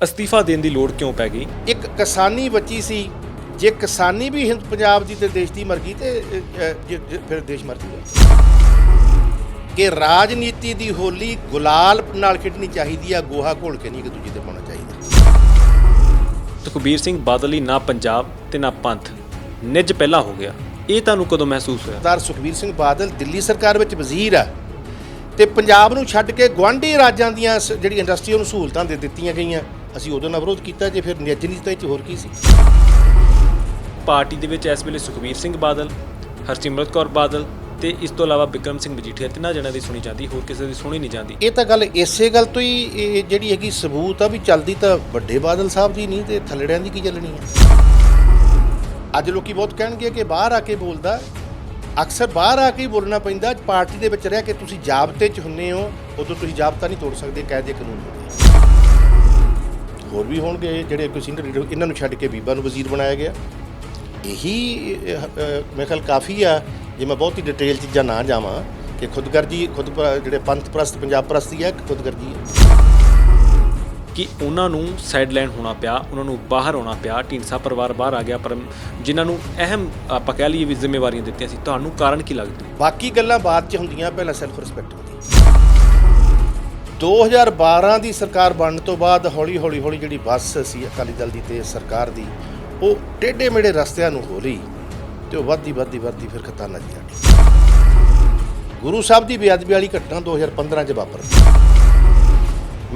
ਅਸਤੀਫਾ ਦੇਣ ਦੀ ਲੋੜ ਕਿਉਂ ਪੈ ਗਈ? ਇੱਕ ਕਿਸਾਨੀ ਬੱਚੀ ਸੀ, ਜੇ ਕਿਸਾਨੀ ਵੀ ਹਿੰਦ ਪੰਜਾਬ ਦੀ ਤੇ ਦੇਸ਼ ਦੀ ਮਰ ਗਈ ਤੇ ਫਿਰ ਦੇਸ਼ ਮਰ ਜੂਗਾ। ਕਿ ਰਾਜਨੀਤੀ ਦੀ ਹੋਲੀ ਗੁਲਾਲ ਨਾਲ ਖੇਡਣੀ ਚਾਹੀਦੀ ਆ, ਗੋਹਾ ਘੋਲ ਕੇ ਨਹੀਂ ਇੱਕ ਦੂਜੇ ਤੇ ਪਾਉਣਾ ਚਾਹੀਦਾ। ਸੁਖਬੀਰ ਸਿੰਘ ਬਾਦਲ ਹੀ ਨਾ ਪੰਜਾਬ ਤੇ ਨਾ ਪੰਥ, ਨਿੱਜ ਪਹਿਲਾਂ ਹੋ ਗਿਆ। ਇਹ ਤੁਹਾਨੂੰ ਕਦੋਂ ਮਹਿਸੂਸ ਹੋਇਆ? ਸਰਦਾਰ ਸੁਖਬੀਰ ਸਿੰਘ ਬਾਦਲ ਦਿੱਲੀ ਸਰਕਾਰ ਵਿੱਚ ਵਜ਼ੀਰ ਆ ਤੇ ਪੰਜਾਬ ਨੂੰ ਛੱਡ ਕੇ ਗੁਆਂਢੀ ਰਾਜਾਂ ਦੀਆਂ ਜਿਹੜੀ ਇੰਡਸਟਰੀ ਉਹਨੂੰ ਸਹੂਲਤਾਂ ਦੇ ਦਿੱਤੀਆਂ ਗਈਆਂ, ਅਸੀਂ ਉਦੋਂ ਨਾਲ ਵਿਰੋਧ ਕੀਤਾ। ਜੇ ਫਿਰ ਨਿੱਜ ਨੀਤੀ ਚ ਹੋਰ ਕੀ ਸੀ? ਪਾਰਟੀ ਦੇ ਵਿੱਚ ਇਸ ਵੇਲੇ ਸੁਖਬੀਰ ਸਿੰਘ ਬਾਦਲ, ਹਰਸਿਮਰਤ ਕੌਰ ਬਾਦਲ ਤੇ ਇਸ ਤੋਂ ਇਲਾਵਾ ਬਿਕਰਮ ਸਿੰਘ ਮਜੀਠੀਆ, ਤਿੰਨਾਂ ਜਣਿਆਂ ਦੀ ਸੁਣੀ ਜਾਂਦੀ, ਹੋਰ ਕਿਸੇ ਦੀ ਸੁਣੀ ਨਹੀਂ ਜਾਂਦੀ। ਇਹ ਤਾਂ ਗੱਲ ਇਸੇ ਗੱਲ ਤੋਂ ਹੀ ਇਹ ਜਿਹੜੀ ਹੈਗੀ ਸਬੂਤ ਆ ਵੀ ਚੱਲਦੀ ਤਾਂ ਵੱਡੇ ਬਾਦਲ ਸਾਹਿਬ ਦੀ ਨਹੀਂ ਤੇ ਥੱਲੜਿਆਂ ਦੀ ਕੀ ਚੱਲਣੀ ਹੈ। ਅੱਜ ਲੋਕੀ ਬਹੁਤ ਕਹਿਣਗੇ ਕਿ ਬਾਹਰ ਆ ਕੇ ਬੋਲਦਾ, ਅਕਸਰ ਬਾਹਰ ਆ ਕੇ ਹੀ ਬੋਲਣਾ ਪੈਂਦਾ। ਪਾਰਟੀ ਦੇ ਵਿੱਚ ਰਹਿ ਕੇ ਤੁਸੀਂ ਜਾਬਤੇ 'ਚ ਹੁੰਦੇ ਹੋ, ਉਦੋਂ ਤੁਸੀਂ ਜਾਬਤਾ ਨਹੀਂ ਤੋੜ ਸਕਦੇ, ਕਾਇਦੇ ਕਾਨੂੰਨ ਹੁੰਦੇ। ਹੋਰ ਵੀ ਹੋਣਗੇ ਜਿਹੜੇ ਕੋਈ ਸੀਨੀਅਰ ਲੀਡਰ, ਇਹਨਾਂ ਨੂੰ ਛੱਡ ਕੇ ਬੀਬਾ ਨੂੰ ਵਜ਼ੀਰ ਬਣਾਇਆ ਗਿਆ। ਇਹੀ ਮੇਰੇ ਖਿਆਲ ਕਾਫੀ ਆ। ਜੇ ਮੈਂ ਬਹੁਤੀ ਡਿਟੇਲ ਚੀਜ਼ਾਂ ਨਾ ਜਾਵਾਂ ਕਿ ਖੁਦਗਰਜੀ ਜਿਹੜੇ ਪੰਥ ਪ੍ਰਸਤ ਪੰਜਾਬ ਪ੍ਰਸਤੀ ਹੈ, ਖੁਦਗਰਜੀ ਹੈ। ਕਿ ਉਹਨਾਂ ਨੂੰ ਸਾਈਡਲਾਈਨ ਹੋਣਾ ਪਿਆ, ਉਹਨਾਂ ਨੂੰ ਬਾਹਰ ਆਉਣਾ ਪਿਆ, ਢੀਂਡਸਾ ਪਰਿਵਾਰ ਬਾਹਰ ਆ ਗਿਆ, ਪਰ ਜਿਨ੍ਹਾਂ ਨੂੰ ਅਹਿਮ ਆਪਾਂ ਕਹਿ ਲਈਏ ਵੀ ਜ਼ਿੰਮੇਵਾਰੀਆਂ ਦਿੱਤੀਆਂ ਸੀ, ਤੁਹਾਨੂੰ ਕਾਰਨ ਕੀ ਲੱਗਦਾ? ਬਾਕੀ ਗੱਲਾਂ ਬਾਅਦ 'ਚ ਹੁੰਦੀਆਂ, ਪਹਿਲਾਂ ਸੈਲਫ ਰਿਸਪੈਕਟ ਹੁੰਦੀ। 2012 ਦੀ ਸਰਕਾਰ ਬਣਨ ਤੋਂ ਬਾਅਦ ਹੌਲੀ ਹੌਲੀ ਜਿਹੜੀ ਬੱਸ ਸੀ ਅਕਾਲੀ ਦਲ ਦੀ ਤੇ ਸਰਕਾਰ ਦੀ, ਉਹ ਟੇਢੇ ਮੇਢੇ ਰਸਤਿਆਂ ਨੂੰ ਹੋ ਰਹੀ ਤੇ ਉਹ ਵੱਧਦੀ ਫਿਰ ਖਤਾਨਾ ਜੀ ਆੜੀ। ਗੁਰੂ ਸਾਹਿਬ ਦੀ ਬੇਅਦਬੀ ਵਾਲੀ ਘਟਨਾ 2015 'ਚ ਵਾਪਰੀ।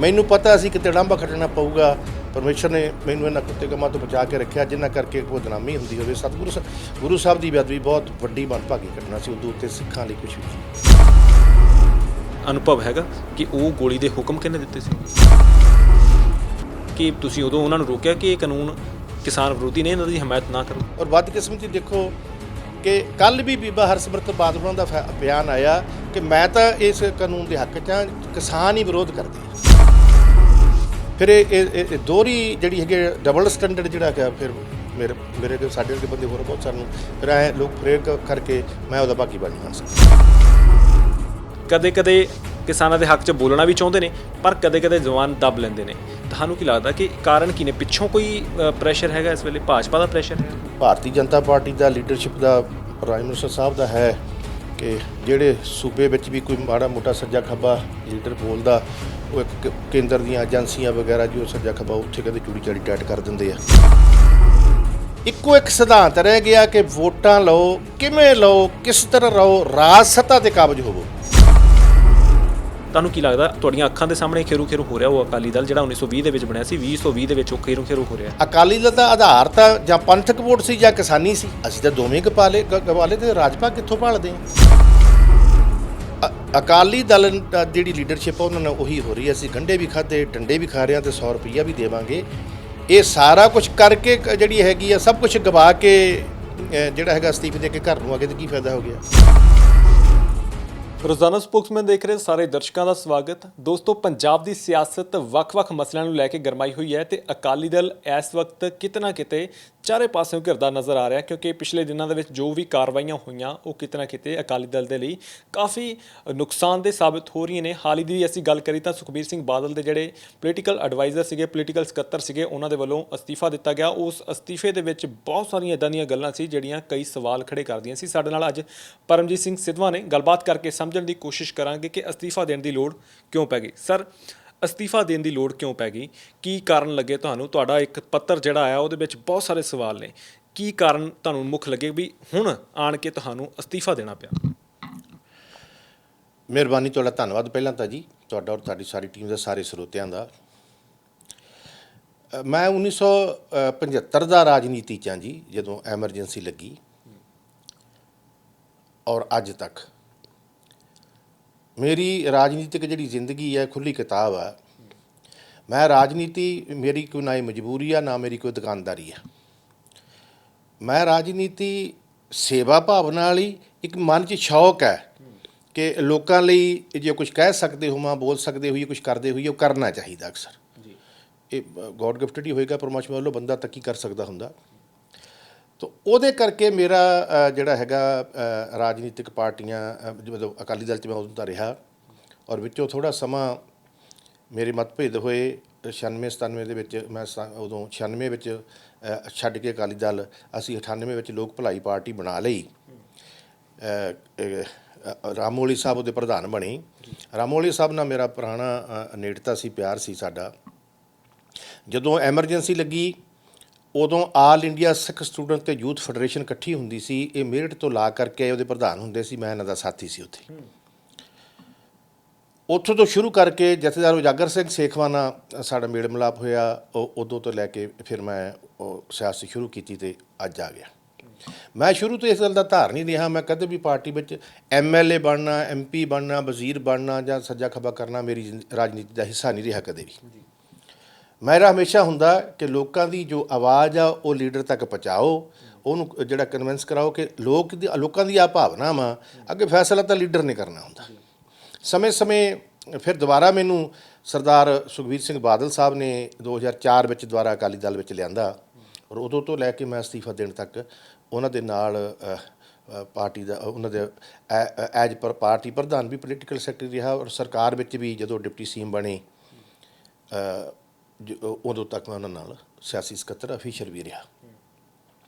ਮੈਨੂੰ ਪਤਾ ਸੀ ਕਿਤੇ ਡਾਂਭਾ ਖੱਟਣਾ ਪਊਗਾ। ਪਰਮੇਸ਼ਰ ਨੇ ਮੈਨੂੰ ਇਹਨਾਂ ਕੁੱਤੇ ਕੰਮਾਂ ਤੋਂ ਬਚਾ ਕੇ ਰੱਖਿਆ, ਜਿਨ੍ਹਾਂ ਕਰਕੇ ਕੋਈ ਬਦਨਾਮੀ ਹੁੰਦੀ ਹੋਵੇ। ਗੁਰੂ ਸਾਹਿਬ ਦੀ ਬੇਅਦਬੀ ਬਹੁਤ ਵੱਡੀ ਮੰਦਭਾਗੀ ਘਟਨਾ ਸੀ। ਉਦੋਂ ਉੱਤੇ ਸਿੱਖਾਂ ਲਈ ਕੁਝ ਵੀ ਅਨੁਭਵ ਹੈਗਾ ਕਿ ਉਹ ਗੋਲੀ ਦੇ ਹੁਕਮ ਕਿਹਨੇ ਦਿੱਤੇ ਸੀ? ਕਿ ਤੁਸੀਂ ਉਦੋਂ ਉਹਨਾਂ ਨੂੰ ਰੋਕਿਆ ਕਿ ਇਹ ਕਾਨੂੰਨ ਕਿਸਾਨ ਵਿਰੋਧੀ ਨੇ, ਇਹਨਾਂ ਦੀ ਹਮਾਇਤ ਨਾ ਕਰੋ? ਔਰ ਬਦਕਿਸਮਤੀ ਦੇਖੋ ਕਿ ਕੱਲ੍ਹ ਵੀ ਬੀਬਾ ਹਰਸਿਮਰਤ ਬਾਦਲ ਦਾ ਬਿਆਨ ਆਇਆ ਕਿ ਮੈਂ ਤਾਂ ਇਸ ਕਾਨੂੰਨ ਦੇ ਹੱਕ 'ਚ ਹਾਂ, ਕਿਸਾਨ ਹੀ ਵਿਰੋਧ ਕਰਦੇ ਆ। ਫਿਰ ਇਹ ਦੋਹਰੀ ਜਿਹੜੀ ਹੈਗੀ ਡਬਲ ਸਟੈਂਡਰਡ ਜਿਹੜਾ ਹੈਗਾ, ਫਿਰ ਮੇਰੇ ਸਾਡੇ ਵਰਗੇ ਬੰਦੇ ਹੋਰ ਬਹੁਤ ਸਾਨੂੰ ਫਿਰ ਐਂ ਲੋਕ ਪ੍ਰੇਰ ਕਰਕੇ ਮੈਂ ਉਹਦਾ ਬਾਕੀ ਬਣ ਨਹੀਂ ਸਕਦਾ। ਕਦੇ ਕਿਸਾਨਾਂ ਦੇ ਹੱਕ 'ਚ ਬੋਲਣਾ ਵੀ ਚਾਹੁੰਦੇ ਨੇ, ਪਰ ਕਦੇ ਜ਼ੁਬਾਨ ਦੱਬ ਲੈਂਦੇ ਨੇ। ਤੁਹਾਨੂੰ ਕੀ ਲੱਗਦਾ ਕਿ ਕਾਰਨ ਕੀ ਨੇ? ਪਿੱਛੋਂ ਕੋਈ ਪ੍ਰੈਸ਼ਰ ਹੈਗਾ ਇਸ ਵੇਲੇ? ਭਾਜਪਾ ਦਾ ਪ੍ਰੈਸ਼ਰ ਹੈ? ਭਾਰਤੀ ਜਨਤਾ ਪਾਰਟੀ ਦਾ ਲੀਡਰਸ਼ਿਪ ਦਾ, ਪ੍ਰਾਈਮ ਮਿਨਿਸਟਰ ਸਾਹਿਬ ਦਾ ਹੈ ਕਿ ਜਿਹੜੇ ਸੂਬੇ ਵਿੱਚ ਵੀ ਕੋਈ ਮਾੜਾ ਮੋਟਾ ਸੱਜਾ ਖੱਬਾ ਲੀਡਰ ਬੋਲਦਾ, ਉਹ ਇੱਕ ਕੇਂਦਰ ਦੀਆਂ ਏਜੰਸੀਆਂ ਵਗੈਰਾ ਜੋ ਸੱਜਾ ਖੱਬਾ ਉੱਥੇ ਕਦੇ ਚੂੜੀ ਚਾੜੀ ਟੈਟ ਕਰ ਦਿੰਦੇ ਆ। ਇੱਕੋ ਇੱਕ ਸਿਧਾਂਤ ਰਹਿ ਗਿਆ ਕਿ ਵੋਟਾਂ ਲਓ, ਕਿਵੇਂ ਲਓ, ਕਿਸ ਤਰ੍ਹਾਂ ਲਓ, ਰਾਜ ਸੱਤਾ 'ਤੇ ਕਾਬਜ ਹੋਵੋ। ਤੁਹਾਨੂੰ ਕੀ ਲੱਗਦਾ ਤੁਹਾਡੀਆਂ ਅੱਖਾਂ ਦੇ ਸਾਹਮਣੇ ਖੇਰੂ ਹੋ ਰਿਹਾ ਉਹ ਅਕਾਲੀ ਦਲ ਜਿਹੜਾ 1920 ਦੇ ਵਿੱਚ ਬਣਿਆ ਸੀ, 2020 ਦੇ ਵਿੱਚ ਉਹ ਖੇਰੂ ਹੋ ਰਿਹਾ? ਅਕਾਲੀ ਦਲ ਦਾ ਆਧਾਰ ਤਾਂ ਜਾਂ ਪੰਥਕ ਵੋਟ ਸੀ ਜਾਂ ਕਿਸਾਨੀ ਸੀ। ਅਸੀਂ ਤਾਂ ਦੋਵੇਂ ਗਵਾਲੇ ਤੇ ਰਾਜਪਾ ਕਿੱਥੋਂ ਭਾਲਦੇ ਹਾਂ? ਅਕਾਲੀ ਦਲ ਜਿਹੜੀ ਲੀਡਰਸ਼ਿਪ ਆ ਉਹਨਾਂ ਨਾਲ ਉਹੀ ਹੋ ਰਹੀ ਹੈ। ਅਸੀਂ ਗੰਢੇ ਵੀ ਖਾਧੇ, ਡੰਡੇ ਵੀ ਖਾ ਰਹੇ ਹਾਂ ਤੇ 100 ਰੁਪਈਆ ਵੀ ਦੇਵਾਂਗੇ। ਇਹ ਸਾਰਾ ਕੁਝ ਕਰਕੇ ਜਿਹੜੀ ਹੈਗੀ ਆ ਸਭ ਕੁਝ ਗਵਾ ਕੇ ਜਿਹੜਾ ਹੈਗਾ ਅਸਤੀਫੇ ਦੇ ਕੇ ਘਰ ਨੂੰ ਆ ਕੇ ਤੇ ਕੀ ਫਾਇਦਾ ਹੋ ਗਿਆ? ਰੋਜ਼ਾਨਾ ਸਪੋਕਸਮੈਨ ਦੇਖ ਰਹੇ ਸਾਰੇ ਦਰਸ਼ਕਾਂ ਦਾ ਸਵਾਗਤ। ਦੋਸਤੋ, ਪੰਜਾਬ ਦੀ ਸਿਆਸਤ ਵੱਖ-ਵੱਖ ਮਸਲਿਆਂ ਨੂੰ ਲੈ ਕੇ ਗਰਮਾਈ ਹੋਈ ਹੈ ਤੇ ਅਕਾਲੀ ਦਲ ਇਸ ਵਕਤ ਕਿਤੇ ਨਾ ਕਿਤੇ ਚਾਰੇ ਪਾਸਿਓਂ ਘਿਰਦਾ ਨਜ਼ਰ ਆ ਰਿਹਾ, ਕਿਉਂਕਿ ਪਿਛਲੇ ਦਿਨਾਂ ਦੇ ਵਿੱਚ ਜੋ ਵੀ ਕਾਰਵਾਈਆਂ ਹੋਈਆਂ ਉਹ ਕਿਤੇ ਨਾ ਕਿਤੇ ਅਕਾਲੀ ਦਲ ਦੇ ਲਈ ਕਾਫੀ ਨੁਕਸਾਨਦੇਹ ਸਾਬਿਤ ਹੋ ਰਹੀਆਂ ਨੇ। ਹਾਲ ਹੀ ਦੀ ਅਸੀਂ ਗੱਲ ਕਰੀ ਤਾਂ ਸੁਖਬੀਰ ਸਿੰਘ ਬਾਦਲ ਦੇ ਜਿਹੜੇ ਪੋਲੀਟੀਕਲ ਐਡਵਾਈਜ਼ਰ ਸੀਗੇ, ਪੋਲੀਟੀਕਲ ਸਕੱਤਰ ਸੀਗੇ, ਉਹਨਾਂ ਦੇ ਵੱਲੋਂ ਅਸਤੀਫਾ ਦਿੱਤਾ ਗਿਆ। ਉਸ ਅਸਤੀਫੇ ਦੇ ਵਿੱਚ ਬਹੁਤ ਸਾਰੀਆਂ ਇੱਦਾਂ ਦੀਆਂ ਗੱਲਾਂ ਸੀ ਜਿਹੜੀਆਂ ਕਈ ਸਵਾਲ ਖੜੇ ਕਰਦੀਆਂ ਸੀ। ਸਾਡੇ ਨਾਲ ਅੱਜ ਪਰਮਜੀਤ ਸਿੰਘ ਸਿੱਧਵਾਂ ਨੇ। ਗੱਲਬਾਤ ਕਰਕੇ ਸਮਝਣ ਦੀ ਕੋਸ਼ਿਸ਼ ਕਰਾਂਗੇ ਕਿ ਅਸਤੀਫਾ ਦੇਣ ਦੀ ਲੋੜ ਕਿਉਂ ਪੈ ਗਈ। ਸਰ, ਅਸਤੀਫਾ ਦੇਣ ਦੀ ਲੋੜ ਕਿਉਂ ਪੈ ਗਈ? ਕੀ ਕਾਰਨ ਲੱਗੇ ਤੁਹਾਨੂੰ? ਤੁਹਾਡਾ ਇੱਕ ਪੱਤਰ ਜਿਹੜਾ ਆਇਆ ਉਹਦੇ ਵਿੱਚ ਬਹੁਤ ਸਾਰੇ ਸਵਾਲ ਨੇ। ਕੀ ਕਾਰਨ ਤੁਹਾਨੂੰ ਮੁੱਖ ਲੱਗੇ ਵੀ ਹੁਣ ਆਣ ਕੇ ਤੁਹਾਨੂੰ ਅਸਤੀਫਾ ਦੇਣਾ ਪਿਆ? ਮਿਹਰਬਾਨੀ, ਤੁਹਾਡਾ ਧੰਨਵਾਦ ਪਹਿਲਾਂ ਤਾਂ ਜੀ, ਤੁਹਾਡਾ ਔਰ ਤੁਹਾਡੀ ਸਾਰੀ ਟੀਮ ਦਾ, ਸਾਰੇ ਸਰੋਤਿਆਂ ਦਾ। ਮੈਂ 1975 ਦਾ ਰਾਜਨੀਤੀ 'ਚ ਹਾਂ ਜੀ, ਜਦੋਂ ਐਮਰਜੈਂਸੀ ਲੱਗੀ, ਔਰ ਅੱਜ ਤੱਕ ਮੇਰੀ ਰਾਜਨੀਤਿਕ ਜਿਹੜੀ ਜ਼ਿੰਦਗੀ ਹੈ ਖੁੱਲ੍ਹੀ ਕਿਤਾਬ ਆ। ਮੈਂ ਰਾਜਨੀਤੀ, ਮੇਰੀ ਕੋਈ ਨਾ ਮਜਬੂਰੀ ਆ ਨਾ ਮੇਰੀ ਕੋਈ ਦੁਕਾਨਦਾਰੀ ਆ। ਮੈਂ ਰਾਜਨੀਤੀ ਸੇਵਾ ਭਾਵਨਾ ਵਾਲੀ, ਇੱਕ ਮਨ 'ਚ ਸ਼ੌਕ ਹੈ ਕਿ ਲੋਕਾਂ ਲਈ ਜੇ ਕੁਝ ਕਹਿ ਸਕਦੇ ਹੋਵਾਂ, ਬੋਲ ਸਕਦੇ ਹੋਈਏ, ਕੁਝ ਕਰਦੇ ਹੋਈਏ, ਉਹ ਕਰਨਾ ਚਾਹੀਦਾ। ਅਕਸਰ ਇਹ ਗੋਡ ਗਿਫਟਡ ਹੀ ਹੋਏਗਾ ਪਰਮਾਤਮਾ ਵੱਲੋਂ, ਬੰਦਾ ਤਾਂ ਕੀ ਕਰ ਸਕਦਾ ਹੁੰਦਾ। ਤਾਂ ਉਹਦੇ ਕਰਕੇ ਮੇਰਾ ਜਿਹੜਾ ਹੈਗਾ ਰਾਜਨੀਤਿਕ ਪਾਰਟੀਆਂ, ਮਤਲਬ ਅਕਾਲੀ ਦਲ 'ਚ ਮੈਂ ਉਦੋਂ ਤਾਂ ਰਿਹਾ, ਔਰ ਵਿੱਚੋਂ ਥੋੜ੍ਹਾ ਸਮਾਂ ਮੇਰੇ ਮਤਭੇਦ ਹੋਏ 96 97 ਦੇ ਵਿੱਚ ਮੈਂ ਉਦੋਂ 96 ਵਿੱਚ ਛੱਡ ਕੇ ਅਕਾਲੀ ਦਲ ਅਸੀਂ 98 ਵਿੱਚ ਲੋਕ ਭਲਾਈ ਪਾਰਟੀ ਬਣਾ ਲਈ। ਰਾਮੋਲੀ ਸਾਹਿਬ ਉਹਦੇ ਪ੍ਰਧਾਨ ਬਣੇ। ਰਾਮੋਲੀ ਸਾਹਿਬ ਨਾਲ ਮੇਰਾ ਪੁਰਾਣਾ ਨੇੜਤਾ ਸੀ, ਪਿਆਰ ਸੀ ਸਾਡਾ। ਜਦੋਂ ਐਮਰਜੈਂਸੀ ਲੱਗੀ ਉਦੋਂ ਆਲ ਇੰਡੀਆ ਸਿੱਖ ਸਟੂਡੈਂਟ ਤੇ ਯੂਥ ਫੈਡਰੇਸ਼ਨ ਇਕੱਠੀ ਹੁੰਦੀ ਸੀ। ਇਹ ਮੇਰਠ ਤੋਂ ਲਾ ਕਰਕੇ ਉਹਦੇ ਪ੍ਰਧਾਨ ਹੁੰਦੇ ਸੀ, ਮੈਂ ਇਹਨਾਂ ਦਾ ਸਾਥੀ ਸੀ ਉੱਥੇ। ਉੱਥੋਂ ਤੋਂ ਸ਼ੁਰੂ ਕਰਕੇ ਜਥੇਦਾਰ ਉਜਾਗਰ ਸਿੰਘ ਸੇਖਵਾਂ ਨਾਲ ਸਾਡਾ ਮੇਲ ਮਿਲਾਪ ਹੋਇਆ। ਉਦੋਂ ਤੋਂ ਲੈ ਕੇ ਫਿਰ ਮੈਂ ਉਹ ਸਿਆਸਤ ਸ਼ੁਰੂ ਕੀਤੀ ਅਤੇ ਅੱਜ ਆ ਗਿਆ। ਮੈਂ ਸ਼ੁਰੂ ਤੋਂ ਇਸ ਗੱਲ ਦਾ ਧਾਰ ਨਹੀਂ ਰਿਹਾ, ਮੈਂ ਕਦੇ ਵੀ ਪਾਰਟੀ ਵਿੱਚ MLA ਬਣਨਾ, MP ਬਣਨਾ, ਵਜ਼ੀਰ ਬਣਨਾ ਜਾਂ ਸੱਜਾ ਖੱਬਾ ਕਰਨਾ ਮੇਰੀ ਰਾਜਨੀਤੀ ਦਾ ਹਿੱਸਾ ਨਹੀਂ ਰਿਹਾ ਕਦੇ ਵੀ। ਮੇਰਾ ਹਮੇਸ਼ਾ ਹੁੰਦਾ ਕਿ ਲੋਕਾਂ ਦੀ ਜੋ ਆਵਾਜ਼ ਆ ਉਹ ਲੀਡਰ ਤੱਕ ਪਹੁੰਚਾਓ, ਉਹਨੂੰ ਜਿਹੜਾ ਕਨਵਿੰਸ ਕਰਾਓ ਕਿ ਲੋਕਾਂ ਦੀ ਆ ਭਾਵਨਾਵਾਂ, ਅੱਗੇ ਫੈਸਲਾ ਤਾਂ ਲੀਡਰ ਨੇ ਕਰਨਾ ਹੁੰਦਾ। ਸਮੇਂ ਫਿਰ ਦੁਬਾਰਾ ਮੈਨੂੰ ਸਰਦਾਰ ਸੁਖਬੀਰ ਸਿੰਘ ਬਾਦਲ ਸਾਹਿਬ ਨੇ 2004 ਵਿੱਚ ਦੁਬਾਰਾ ਅਕਾਲੀ ਦਲ ਵਿੱਚ ਲਿਆਂਦਾ ਔਰ ਉਦੋਂ ਤੋਂ ਲੈ ਕੇ ਮੈਂ ਅਸਤੀਫਾ ਦੇਣ ਤੱਕ ਉਹਨਾਂ ਦੇ ਨਾਲ ਪਾਰਟੀ ਦਾ ਉਹਨਾਂ ਦੇ ਐਜ ਪਰ ਪਾਰਟੀ ਪ੍ਰਧਾਨ ਵੀ ਪੋਲੀਟੀਕਲ ਸੈਕਟਰੀ ਰਿਹਾ ਔਰ ਸਰਕਾਰ ਵਿੱਚ ਵੀ ਜਦੋਂ ਡਿਪਟੀ ਸੀਐਮ ਬਣੇ ਉਦੋਂ ਤੱਕ ਮੈਂ ਉਹਨਾਂ ਨਾਲ ਸਿਆਸੀ ਸਕੱਤਰ ਅਫੀਸ਼ਰ ਵੀ ਰਿਹਾ।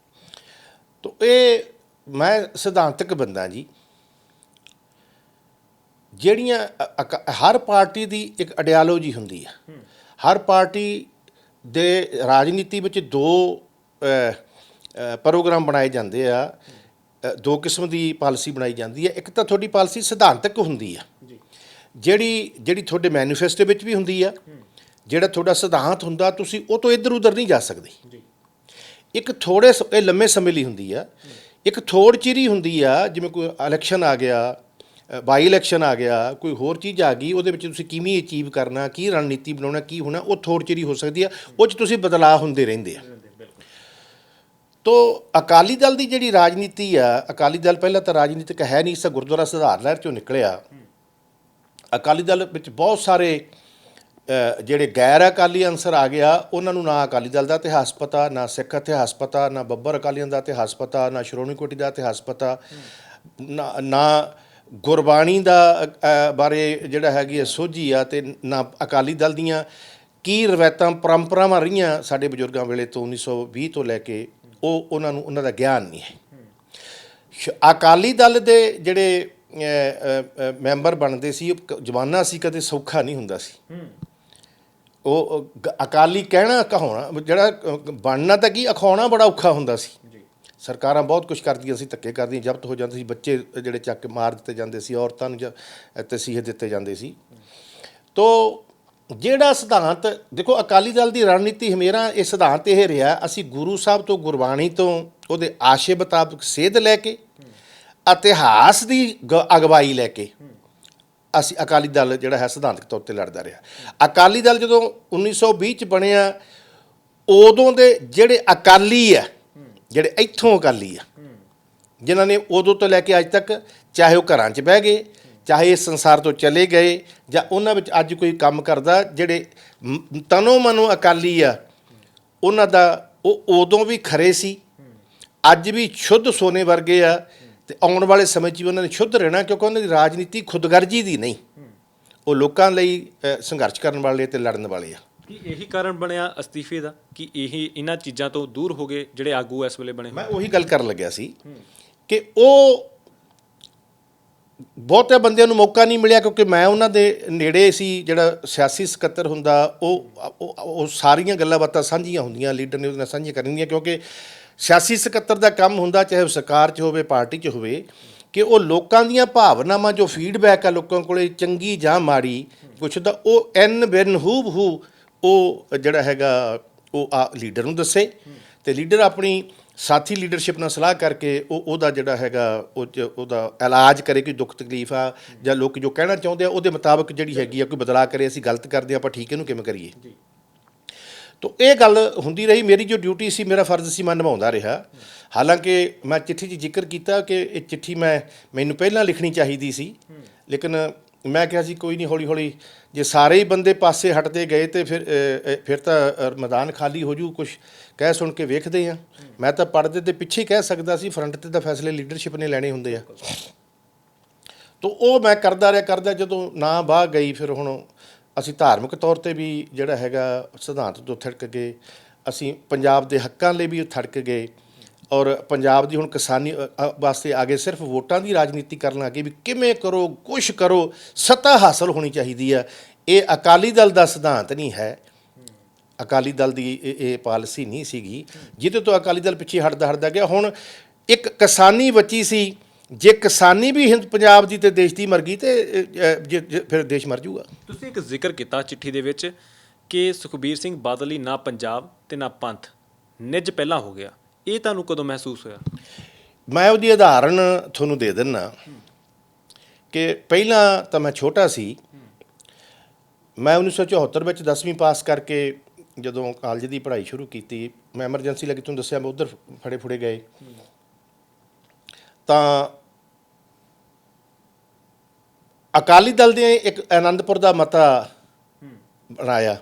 ਤਾਂ ਇਹ ਮੈਂ ਸਿਧਾਂਤਕ ਬੰਦਾ ਜੀ। ਜਿਹੜੀਆਂ ਹਰ ਪਾਰਟੀ ਦੀ ਇੱਕ ਆਈਡੀਆਲੋਜੀ ਹੁੰਦੀ ਆ। ਹਰ ਪਾਰਟੀ ਦੇ ਰਾਜਨੀਤੀ ਵਿੱਚ ਦੋ ਪ੍ਰੋਗਰਾਮ ਬਣਾਏ ਜਾਂਦੇ ਆ, ਦੋ ਕਿਸਮ ਦੀ ਪਾਲਿਸੀ ਬਣਾਈ ਜਾਂਦੀ ਹੈ। ਇੱਕ ਤਾਂ ਤੁਹਾਡੀ ਪਾਲਿਸੀ ਸਿਧਾਂਤਕ ਹੁੰਦੀ ਆ, ਜਿਹੜੀ ਤੁਹਾਡੇ ਮੈਨੀਫੈਸਟੋ ਵਿੱਚ ਵੀ ਹੁੰਦੀ ਆ, ਜਿਹੜਾ ਤੁਹਾਡਾ ਸਿਧਾਂਤ ਹੁੰਦਾ ਤੁਸੀਂ ਉਹ ਤੋਂ ਇੱਧਰ ਉੱਧਰ ਨਹੀਂ ਜਾ ਸਕਦੇ। ਇੱਕ ਇਹ ਲੰਮੇ ਸਮੇਂ ਲਈ ਹੁੰਦੀ ਆ। ਇੱਕ ਥੋੜ ਚਿਰੀ ਹੁੰਦੀ ਆ, ਜਿਵੇਂ ਕੋਈ ਇਲੈਕਸ਼ਨ ਆ ਗਿਆ, ਬਾਈ ਇਲੈਕਸ਼ਨ ਆ ਗਿਆ, ਕੋਈ ਹੋਰ ਚੀਜ਼ ਆ ਗਈ, ਉਹਦੇ ਵਿੱਚ ਤੁਸੀਂ ਕਿਵੇਂ ਅਚੀਵ ਕਰਨਾ, ਕੀ ਰਣਨੀਤੀ ਬਣਾਉਣਾ, ਕੀ ਹੋਣਾ, ਉਹ ਥੋੜ ਚਿਰੀ ਹੋ ਸਕਦੀ ਆ। ਉਹ 'ਚ ਤੁਸੀਂ ਬਦਲਾਅ ਹੁੰਦੇ ਰਹਿੰਦੇ ਆ। ਤੋ ਅਕਾਲੀ ਦਲ ਦੀ ਜਿਹੜੀ ਰਾਜਨੀਤੀ ਆ, ਅਕਾਲੀ ਦਲ ਪਹਿਲਾਂ ਤਾਂ ਰਾਜਨੀਤਿਕ ਹੈ ਨਹੀਂ ਸੀ, ਗੁਰਦੁਆਰਾ ਸੁਧਾਰ ਲਹਿਰ 'ਚੋਂ ਨਿਕਲਿਆ। ਅਕਾਲੀ ਦਲ ਵਿੱਚ ਬਹੁਤ ਸਾਰੇ ਜਿਹੜੇ ਗੈਰ ਅਕਾਲੀ ਅੰਸਰ ਆ ਗਿਆ, ਉਹਨਾਂ ਨੂੰ ਨਾ ਅਕਾਲੀ ਦਲ ਦਾ ਇਤਿਹਾਸ ਪਤਾ, ਨਾ ਸਿੱਖ ਇਤਿਹਾਸ ਪਤਾ, ਨਾ ਬੱਬਰ ਅਕਾਲੀਆਂ ਦਾ ਇਤਿਹਾਸ ਪਤਾ, ਨਾ ਸ਼੍ਰੋਮਣੀ ਕਮੇਟੀ ਦਾ ਇਤਿਹਾਸ ਪਤਾ, ਨਾ ਗੁਰਬਾਣੀ ਦਾ ਬਾਰੇ ਜਿਹੜਾ ਹੈਗੀ ਸੋਝੀ ਆ, ਅਤੇ ਨਾ ਅਕਾਲੀ ਦਲ ਦੀਆਂ ਕੀ ਰਵਾਇਤਾਂ ਪਰੰਪਰਾਵਾਂ ਰਹੀਆਂ ਸਾਡੇ ਬਜ਼ੁਰਗਾਂ ਵੇਲੇ ਤੋਂ 1920 ਤੋਂ ਲੈ ਕੇ, ਉਹਨਾਂ ਨੂੰ ਉਹਨਾਂ ਦਾ ਗਿਆਨ ਨਹੀਂ ਹੈ। ਅਕਾਲੀ ਦਲ ਦੇ ਜਿਹੜੇ ਮੈਂਬਰ ਬਣਦੇ ਸੀ, ਉਹ ਜਮਾਨਾ ਸੀ ਕਦੇ ਸੌਖਾ ਨਹੀਂ ਹੁੰਦਾ ਸੀ। ਉਹ ਅਕਾਲੀ ਕਹਿਣਾ ਕਹਾਉਣਾ, ਜਿਹੜਾ ਬਣਨਾ ਤਾਂ ਕੀ ਅਖਾਉਣਾ ਬੜਾ ਔਖਾ ਹੁੰਦਾ ਸੀ। ਸਰਕਾਰਾਂ ਬਹੁਤ ਕੁਛ ਕਰਦੀਆਂ ਸੀ, ਧੱਕੇ ਕਰਦੀਆਂ, ਜ਼ਬਤ ਹੋ ਜਾਂਦੇ ਸੀ, ਬੱਚੇ ਜਿਹੜੇ ਚੱਕ ਕੇ ਮਾਰ ਦਿੱਤੇ ਜਾਂਦੇ ਸੀ, ਔਰਤਾਂ ਨੂੰ ਤਸੀਹੇ ਦਿੱਤੇ ਜਾਂਦੇ ਸੀ। ਤੋ ਜਿਹੜਾ ਸਿਧਾਂਤ ਦੇਖੋ, ਅਕਾਲੀ ਦਲ ਦੀ ਰਣਨੀਤੀ ਹਮੇਸ਼ਾ ਇਹ ਸਿਧਾਂਤ ਇਹ ਰਿਹਾ, ਅਸੀਂ ਗੁਰੂ ਸਾਹਿਬ ਤੋਂ, ਗੁਰਬਾਣੀ ਤੋਂ, ਉਹਦੇ ਆਸ਼ੇ ਮੁਤਾਬਕ ਸੇਧ ਲੈ ਕੇ, ਇਤਿਹਾਸ ਦੀ ਅਗਵਾਈ ਲੈ ਕੇ ਅਸੀਂ ਅਕਾਲੀ ਦਲ ਜਿਹੜਾ ਹੈ ਸਿਧਾਂਤਕ ਤੌਰ 'ਤੇ ਲੜਦਾ ਰਿਹਾ। ਅਕਾਲੀ ਦਲ ਜਦੋਂ 1920 'ਚ ਬਣਿਆ, ਉਦੋਂ ਦੇ ਜਿਹੜੇ ਅਕਾਲੀ ਆ, ਜਿਹੜੇ ਇੱਥੋਂ ਅਕਾਲੀ ਆ, ਜਿਨ੍ਹਾਂ ਨੇ ਉਦੋਂ ਤੋਂ ਲੈ ਕੇ ਅੱਜ ਤੱਕ, ਚਾਹੇ ਉਹ ਘਰਾਂ 'ਚ ਬਹਿ ਗਏ, ਚਾਹੇ ਇਸ ਸੰਸਾਰ ਤੋਂ ਚਲੇ ਗਏ, ਜਾਂ ਉਹਨਾਂ ਵਿੱਚ ਅੱਜ ਕੋਈ ਕੰਮ ਕਰਦਾ, ਜਿਹੜੇ ਤਨੋ ਮਨੋ ਅਕਾਲੀ ਆ, ਉਹਨਾਂ ਦਾ ਉਹ ਉਦੋਂ ਵੀ ਖਰੇ ਸੀ, ਅੱਜ ਵੀ ਸ਼ੁੱਧ ਸੋਨੇ ਵਰਗੇ ਆ, ਅਤੇ ਆਉਣ ਵਾਲੇ ਸਮੇਂ 'ਚ ਵੀ ਉਹਨਾਂ ਨੇ ਸ਼ੁੱਧ ਰਹਿਣਾ, ਕਿਉਂਕਿ ਉਹਨਾਂ ਦੀ ਰਾਜਨੀਤੀ ਖੁਦਗਰਜੀ ਦੀ ਨਹੀਂ, ਉਹ ਲੋਕਾਂ ਲਈ ਸੰਘਰਸ਼ ਕਰਨ ਵਾਲੇ ਅਤੇ ਲੜਨ ਵਾਲੇ ਆ। ਕੀ ਇਹੀ ਕਾਰਨ ਬਣਿਆ ਅਸਤੀਫੇ ਦਾ ਕਿ ਇਹਨਾਂ ਚੀਜ਼ਾਂ ਤੋਂ ਦੂਰ ਹੋ ਗਏ ਜਿਹੜੇ ਆਗੂ ਇਸ ਵੇਲੇ ਬਣੇ? ਮੈਂ ਉਹੀ ਗੱਲ ਕਰਨ ਲੱਗਿਆ ਸੀ ਕਿ ਉਹ ਬਹੁਤੇ ਬੰਦਿਆਂ ਨੂੰ ਮੌਕਾ ਨਹੀਂ ਮਿਲਿਆ, ਕਿਉਂਕਿ ਮੈਂ ਉਹਨਾਂ ਦੇ ਨੇੜੇ ਸੀ। ਜਿਹੜਾ ਸਿਆਸੀ ਸਕੱਤਰ ਹੁੰਦਾ, ਉਹ ਸਾਰੀਆਂ ਗੱਲਾਂ ਬਾਤਾਂ ਸਾਂਝੀਆਂ ਹੁੰਦੀਆਂ, ਲੀਡਰ ਨੇ ਉਹਦੇ ਨਾਲ ਸਾਂਝੀਆਂ ਕਰਨੀਆਂ, ਕਿਉਂਕਿ ਸਿਆਸੀ ਸਕੱਤਰ ਦਾ ਕੰਮ ਹੁੰਦਾ, ਚਾਹੇ ਉਹ ਸਰਕਾਰ 'ਚ ਹੋਵੇ, ਪਾਰਟੀ 'ਚ ਹੋਵੇ, ਕਿ ਉਹ ਲੋਕਾਂ ਦੀਆਂ ਭਾਵਨਾਵਾਂ, ਜੋ ਫੀਡਬੈਕ ਆ ਲੋਕਾਂ ਕੋਲੇ, ਚੰਗੀ ਜਾਂ ਮਾੜੀ ਪੁੱਛਦਾ, ਉਹ ਬਿਨ ਹੂ ਉਹ ਜਿਹੜਾ ਹੈਗਾ ਉਹ ਲੀਡਰ ਨੂੰ ਦੱਸੇ, ਅਤੇ ਲੀਡਰ ਆਪਣੀ ਸਾਥੀ ਲੀਡਰਸ਼ਿਪ ਨਾਲ ਸਲਾਹ ਕਰਕੇ ਉਹਦਾ ਜਿਹੜਾ ਹੈਗਾ ਉਹਦਾ ਇਲਾਜ ਕਰੇ। ਕੋਈ ਦੁੱਖ ਤਕਲੀਫ ਆ ਜਾਂ ਲੋਕ ਜੋ ਕਹਿਣਾ ਚਾਹੁੰਦੇ ਆ, ਉਹਦੇ ਮੁਤਾਬਕ ਜਿਹੜੀ ਹੈਗੀ ਆ ਕੋਈ ਬਦਲਾਅ ਕਰੇ। ਅਸੀਂ ਗਲਤ ਕਰਦੇ ਹਾਂ, ਆਪਾਂ ਠੀਕ ਇਹਨੂੰ ਕਿਵੇਂ ਕਰੀਏ। ਤਾਂ ਇਹ ਗੱਲ ਹੁੰਦੀ ਰਹੀ। ਮੇਰੀ ਜੋ ਡਿਊਟੀ ਸੀ, ਮੇਰਾ ਫਰਜ਼ ਸੀ, ਮੈਂ ਨਿਭਾਉਂਦਾ ਰਿਹਾ। ਹਾਲਾਂਕਿ ਮੈਂ ਚਿੱਠੀ 'ਚ ਜ਼ਿਕਰ ਕੀਤਾ ਕਿ ਇਹ ਚਿੱਠੀ ਮੈਨੂੰ ਪਹਿਲਾਂ ਲਿਖਣੀ ਚਾਹੀਦੀ ਸੀ, ਲੇਕਿਨ ਮੈਂ ਕਿਹਾ ਸੀ ਕੋਈ ਨਹੀਂ, ਹੌਲੀ ਹੌਲੀ ਜੇ ਸਾਰੇ ਹੀ ਬੰਦੇ ਪਾਸੇ ਹਟਦੇ ਗਏ ਤਾਂ ਫਿਰ ਤਾਂ ਮੈਦਾਨ ਖਾਲੀ ਹੋ ਜੂ। ਕੁਛ ਕਹਿ ਸੁਣ ਕੇ ਵੇਖਦੇ ਹਾਂ। ਮੈਂ ਤਾਂ ਪਰਦੇ ਦੇ ਪਿੱਛੇ ਹੀ ਕਹਿ ਸਕਦਾ ਸੀ, ਫਰੰਟ 'ਤੇ ਤਾਂ ਫੈਸਲੇ ਲੀਡਰਸ਼ਿਪ ਨੇ ਲੈਣੇ ਹੁੰਦੇ ਆ। ਤਾਂ ਉਹ ਮੈਂ ਕਰਦਾ ਰਿਹਾ। ਜਦੋਂ ਨਾ ਬਾਹ ਗਈ, ਫਿਰ ਹੁਣ ਅਸੀਂ ਧਾਰਮਿਕ ਤੌਰ ਤੇ ਵੀ ਜਿਹੜਾ ਹੈਗਾ ਸਿਧਾਂਤ ਤੋਂ ਥੜਕ ਗਏ, ਅਸੀਂ ਪੰਜਾਬ ਦੇ ਹੱਕਾਂ ਲਈ ਵੀ ਥੜਕ ਗਏ, ਔਰ ਪੰਜਾਬ ਦੀ ਹੁਣ ਕਿਸਾਨੀ ਵਾਸਤੇ ਆ ਗਏ। ਸਿਰਫ ਵੋਟਾਂ ਦੀ ਰਾਜਨੀਤੀ ਕਰਨ ਲੱਗੇ ਵੀ ਕਿਵੇਂ ਕਰੋ, ਕੁਛ ਕਰੋ, ਸੱਤਾ ਹਾਸਲ ਹੋਣੀ ਚਾਹੀਦੀ ਆ। ਇਹ ਅਕਾਲੀ ਦਲ ਦਾ ਸਿਧਾਂਤ ਨਹੀਂ ਹੈ, ਅਕਾਲੀ ਦਲ ਦੀ ਇਹ ਪਾਲਿਸੀ ਨਹੀਂ ਸੀਗੀ ਜਿਹਦੇ ਤੋਂ ਅਕਾਲੀ ਦਲ ਪਿੱਛੇ ਹਟਦਾ ਗਿਆ। ਹੁਣ ਇੱਕ ਕਿਸਾਨੀ ਬੱਚੀ ਸੀ, ਜੇ ਕਿਸਾਨੀ ਵੀ ਪੰਜਾਬ ਦੀ ਤੇ ਦੇਸ਼ ਦੀ ਮਰ ਗਈ ਤੇ ਫਿਰ ਦੇਸ਼ ਮਰ ਜਾਊਗਾ। ਤੁਸੀਂ ਇੱਕ ਜ਼ਿਕਰ ਕੀਤਾ ਚਿੱਠੀ ਦੇ ਵਿੱਚ ਕਿ ਸੁਖਬੀਰ ਸਿੰਘ ਬਾਦਲ ਹੀ ਨਾ ਪੰਜਾਬ ਤੇ ਨਾ ਪੰਥ, ਨਿੱਜ ਪਹਿਲਾਂ ਹੋ ਗਿਆ। ਇਹ ਤੁਹਾਨੂੰ ਕਦੋਂ ਮਹਿਸੂਸ ਹੋਇਆ? ਮੈਂ ਉਹਦੀ ਉਦਾਹਰਨ ਤੁਹਾਨੂੰ ਦੇ ਦਿੰਦਾ ਕਿ ਪਹਿਲਾਂ ਤਾਂ ਮੈਂ ਛੋਟਾ ਸੀ। ਮੈਂ 1974 ਵਿੱਚ 10ਵੀਂ ਪਾਸ ਕਰਕੇ ਜਦੋਂ ਕਾਲਜ ਦੀ ਪੜ੍ਹਾਈ ਸ਼ੁਰੂ ਕੀਤੀ, ਮੈਂ ਐਮਰਜੈਂਸੀ ਲੱਗੀ, ਤੁਹਾਨੂੰ ਦੱਸਿਆ ਮੈਂ ਉੱਧਰ ਫੜੇ ਗਏ। ਤਾਂ ਅਕਾਲੀ ਦਲ ਦੇ ਇੱਕ ਆਨੰਦਪੁਰ ਦਾ ਮਤਾ ਬਣਾਇਆ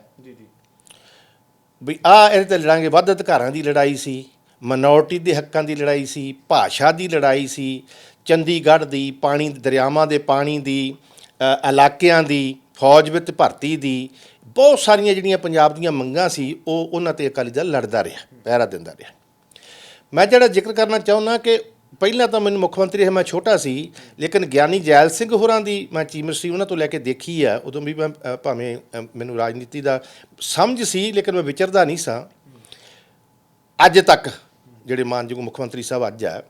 ਵੀ ਇਹਦੇ ਤੇ ਲੜਾਂਗੇ। ਵੱਧ ਅਧਿਕਾਰਾਂ ਦੀ ਲੜਾਈ ਸੀ, ਮਨੋਰਟੀ ਦੇ ਹੱਕਾਂ ਦੀ ਲੜਾਈ ਸੀ, ਭਾਸ਼ਾ ਦੀ ਲੜਾਈ ਸੀ, ਚੰਡੀਗੜ੍ਹ ਦੀ ਪਾਣੀ, ਦਰਿਆਵਾਂ ਦੇ ਪਾਣੀ ਦੀ, ਇਲਾਕਿਆਂ ਦੀ, ਫੌਜ ਵਿੱਚ ਭਰਤੀ ਦੀ, ਬਹੁਤ ਸਾਰੀਆਂ ਜਿਹੜੀਆਂ ਪੰਜਾਬ ਦੀਆਂ ਮੰਗਾਂ ਸੀ ਉਹਨਾਂ 'ਤੇ ਅਕਾਲੀ ਦਲ ਲੜਦਾ ਰਿਹਾ, ਪਹਿਰਾ ਦਿੰਦਾ ਰਿਹਾ। ਮੈਂ ਜਿਹੜਾ ਜ਼ਿਕਰ ਕਰਨਾ ਚਾਹੁੰਦਾ ਕਿ ਪਹਿਲਾਂ ਤਾਂ ਮੈਨੂੰ ਮੁੱਖ ਮੰਤਰੀ ਮੈਂ ਛੋਟਾ ਸੀ, ਲੇਕਿਨ ਗਿਆਨੀ ਜੈਲ ਸਿੰਘ ਹੋਰਾਂ ਦੀ ਮੈਂ ਚੀਫ ਮਿਨਿਸਟਰੀ ਉਹਨਾਂ ਤੋਂ ਲੈ ਕੇ ਦੇਖੀ ਆ। ਉਦੋਂ ਵੀ ਮੈਂ ਭਾਵੇਂ ਮੈਨੂੰ ਰਾਜਨੀਤੀ ਦਾ ਸਮਝ ਸੀ, ਲੇਕਿਨ ਮੈਂ ਵਿਚਰਦਾ ਨਹੀਂ ਸਾਂ। ਅੱਜ ਤੱਕ ਜਿਹੜੇ ਮਾਨਯੋਗ ਮੁੱਖ ਮੰਤਰੀ ਸਾਹਿਬ ਅੱਜ ਆ,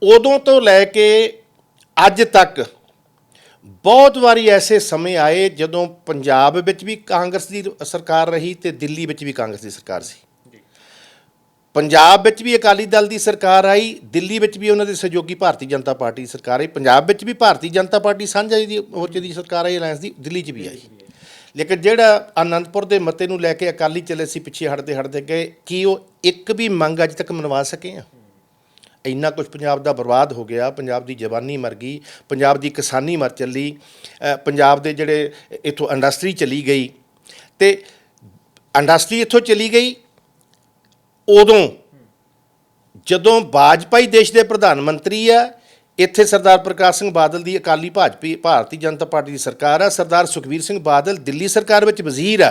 ਉਦੋਂ ਤੋਂ ਲੈ ਕੇ ਅੱਜ ਤੱਕ ਬਹੁਤ ਵਾਰੀ ਐਸੇ ਸਮੇਂ ਆਏ ਜਦੋਂ ਪੰਜਾਬ ਵਿੱਚ ਵੀ ਕਾਂਗਰਸ ਦੀ ਸਰਕਾਰ ਰਹੀ ਤੇ ਦਿੱਲੀ ਵਿੱਚ ਵੀ ਕਾਂਗਰਸ ਦੀ ਸਰਕਾਰ ਸੀ। ਪੰਜਾਬ ਵਿੱਚ ਵੀ ਅਕਾਲੀ ਦਲ ਦੀ ਸਰਕਾਰ ਆਈ, ਦਿੱਲੀ ਵਿੱਚ ਵੀ ਉਹਨਾਂ ਦੇ ਸਹਿਯੋਗੀ ਭਾਰਤੀ ਜਨਤਾ ਪਾਰਟੀ ਦੀ ਸਰਕਾਰ ਆਈ, ਪੰਜਾਬ ਵਿੱਚ ਵੀ ਭਾਰਤੀ ਜਨਤਾ ਪਾਰਟੀ ਸਾਂਝਾ ਦੀ ਮੋਰਚੇ ਦੀ ਸਰਕਾਰ ਆਈ, ਅਲਾਇੰਸ ਦੀ, ਦਿੱਲੀ 'ਚ ਵੀ ਆਈ। ਲੇਕਿਨ ਜਿਹੜਾ ਆਨੰਦਪੁਰ ਦੇ ਮਤੇ ਨੂੰ ਲੈ ਕੇ ਅਕਾਲੀ ਚੱਲੇ ਸੀ, ਪਿੱਛੇ ਹਟਦੇ ਗਏ, ਕੀ ਉਹ ਇੱਕ ਵੀ ਮੰਗ ਅੱਜ ਤੱਕ ਮਨਵਾ ਸਕੇ ਆ? ਇੰਨਾ ਕੁਛ ਪੰਜਾਬ ਦਾ ਬਰਬਾਦ ਹੋ ਗਿਆ, ਪੰਜਾਬ ਦੀ ਜਵਾਨੀ ਮਰ ਗਈ, ਪੰਜਾਬ ਦੀ ਕਿਸਾਨੀ ਮਰ ਚੱਲੀ, ਪੰਜਾਬ ਦੇ ਜਿਹੜੇ ਇੱਥੋਂ ਇੰਡਸਟਰੀ ਚਲੀ ਗਈ। ਤੇ ਇੰਡਸਟਰੀ ਇੱਥੋਂ ਚਲੀ ਗਈ ਉਦੋਂ ਜਦੋਂ ਵਾਜਪਾਈ ਦੇਸ਼ ਦੇ ਪ੍ਰਧਾਨ ਮੰਤਰੀ ਆ, ਇੱਥੇ ਸਰਦਾਰ ਪ੍ਰਕਾਸ਼ ਸਿੰਘ ਬਾਦਲ ਦੀ ਅਕਾਲੀ ਭਾਰਤੀ ਜਨਤਾ ਪਾਰਟੀ ਦੀ ਸਰਕਾਰ ਆ, ਸਰਦਾਰ ਸੁਖਬੀਰ ਸਿੰਘ ਬਾਦਲ ਦਿੱਲੀ ਸਰਕਾਰ ਵਿੱਚ ਵਜ਼ੀਰ ਆ,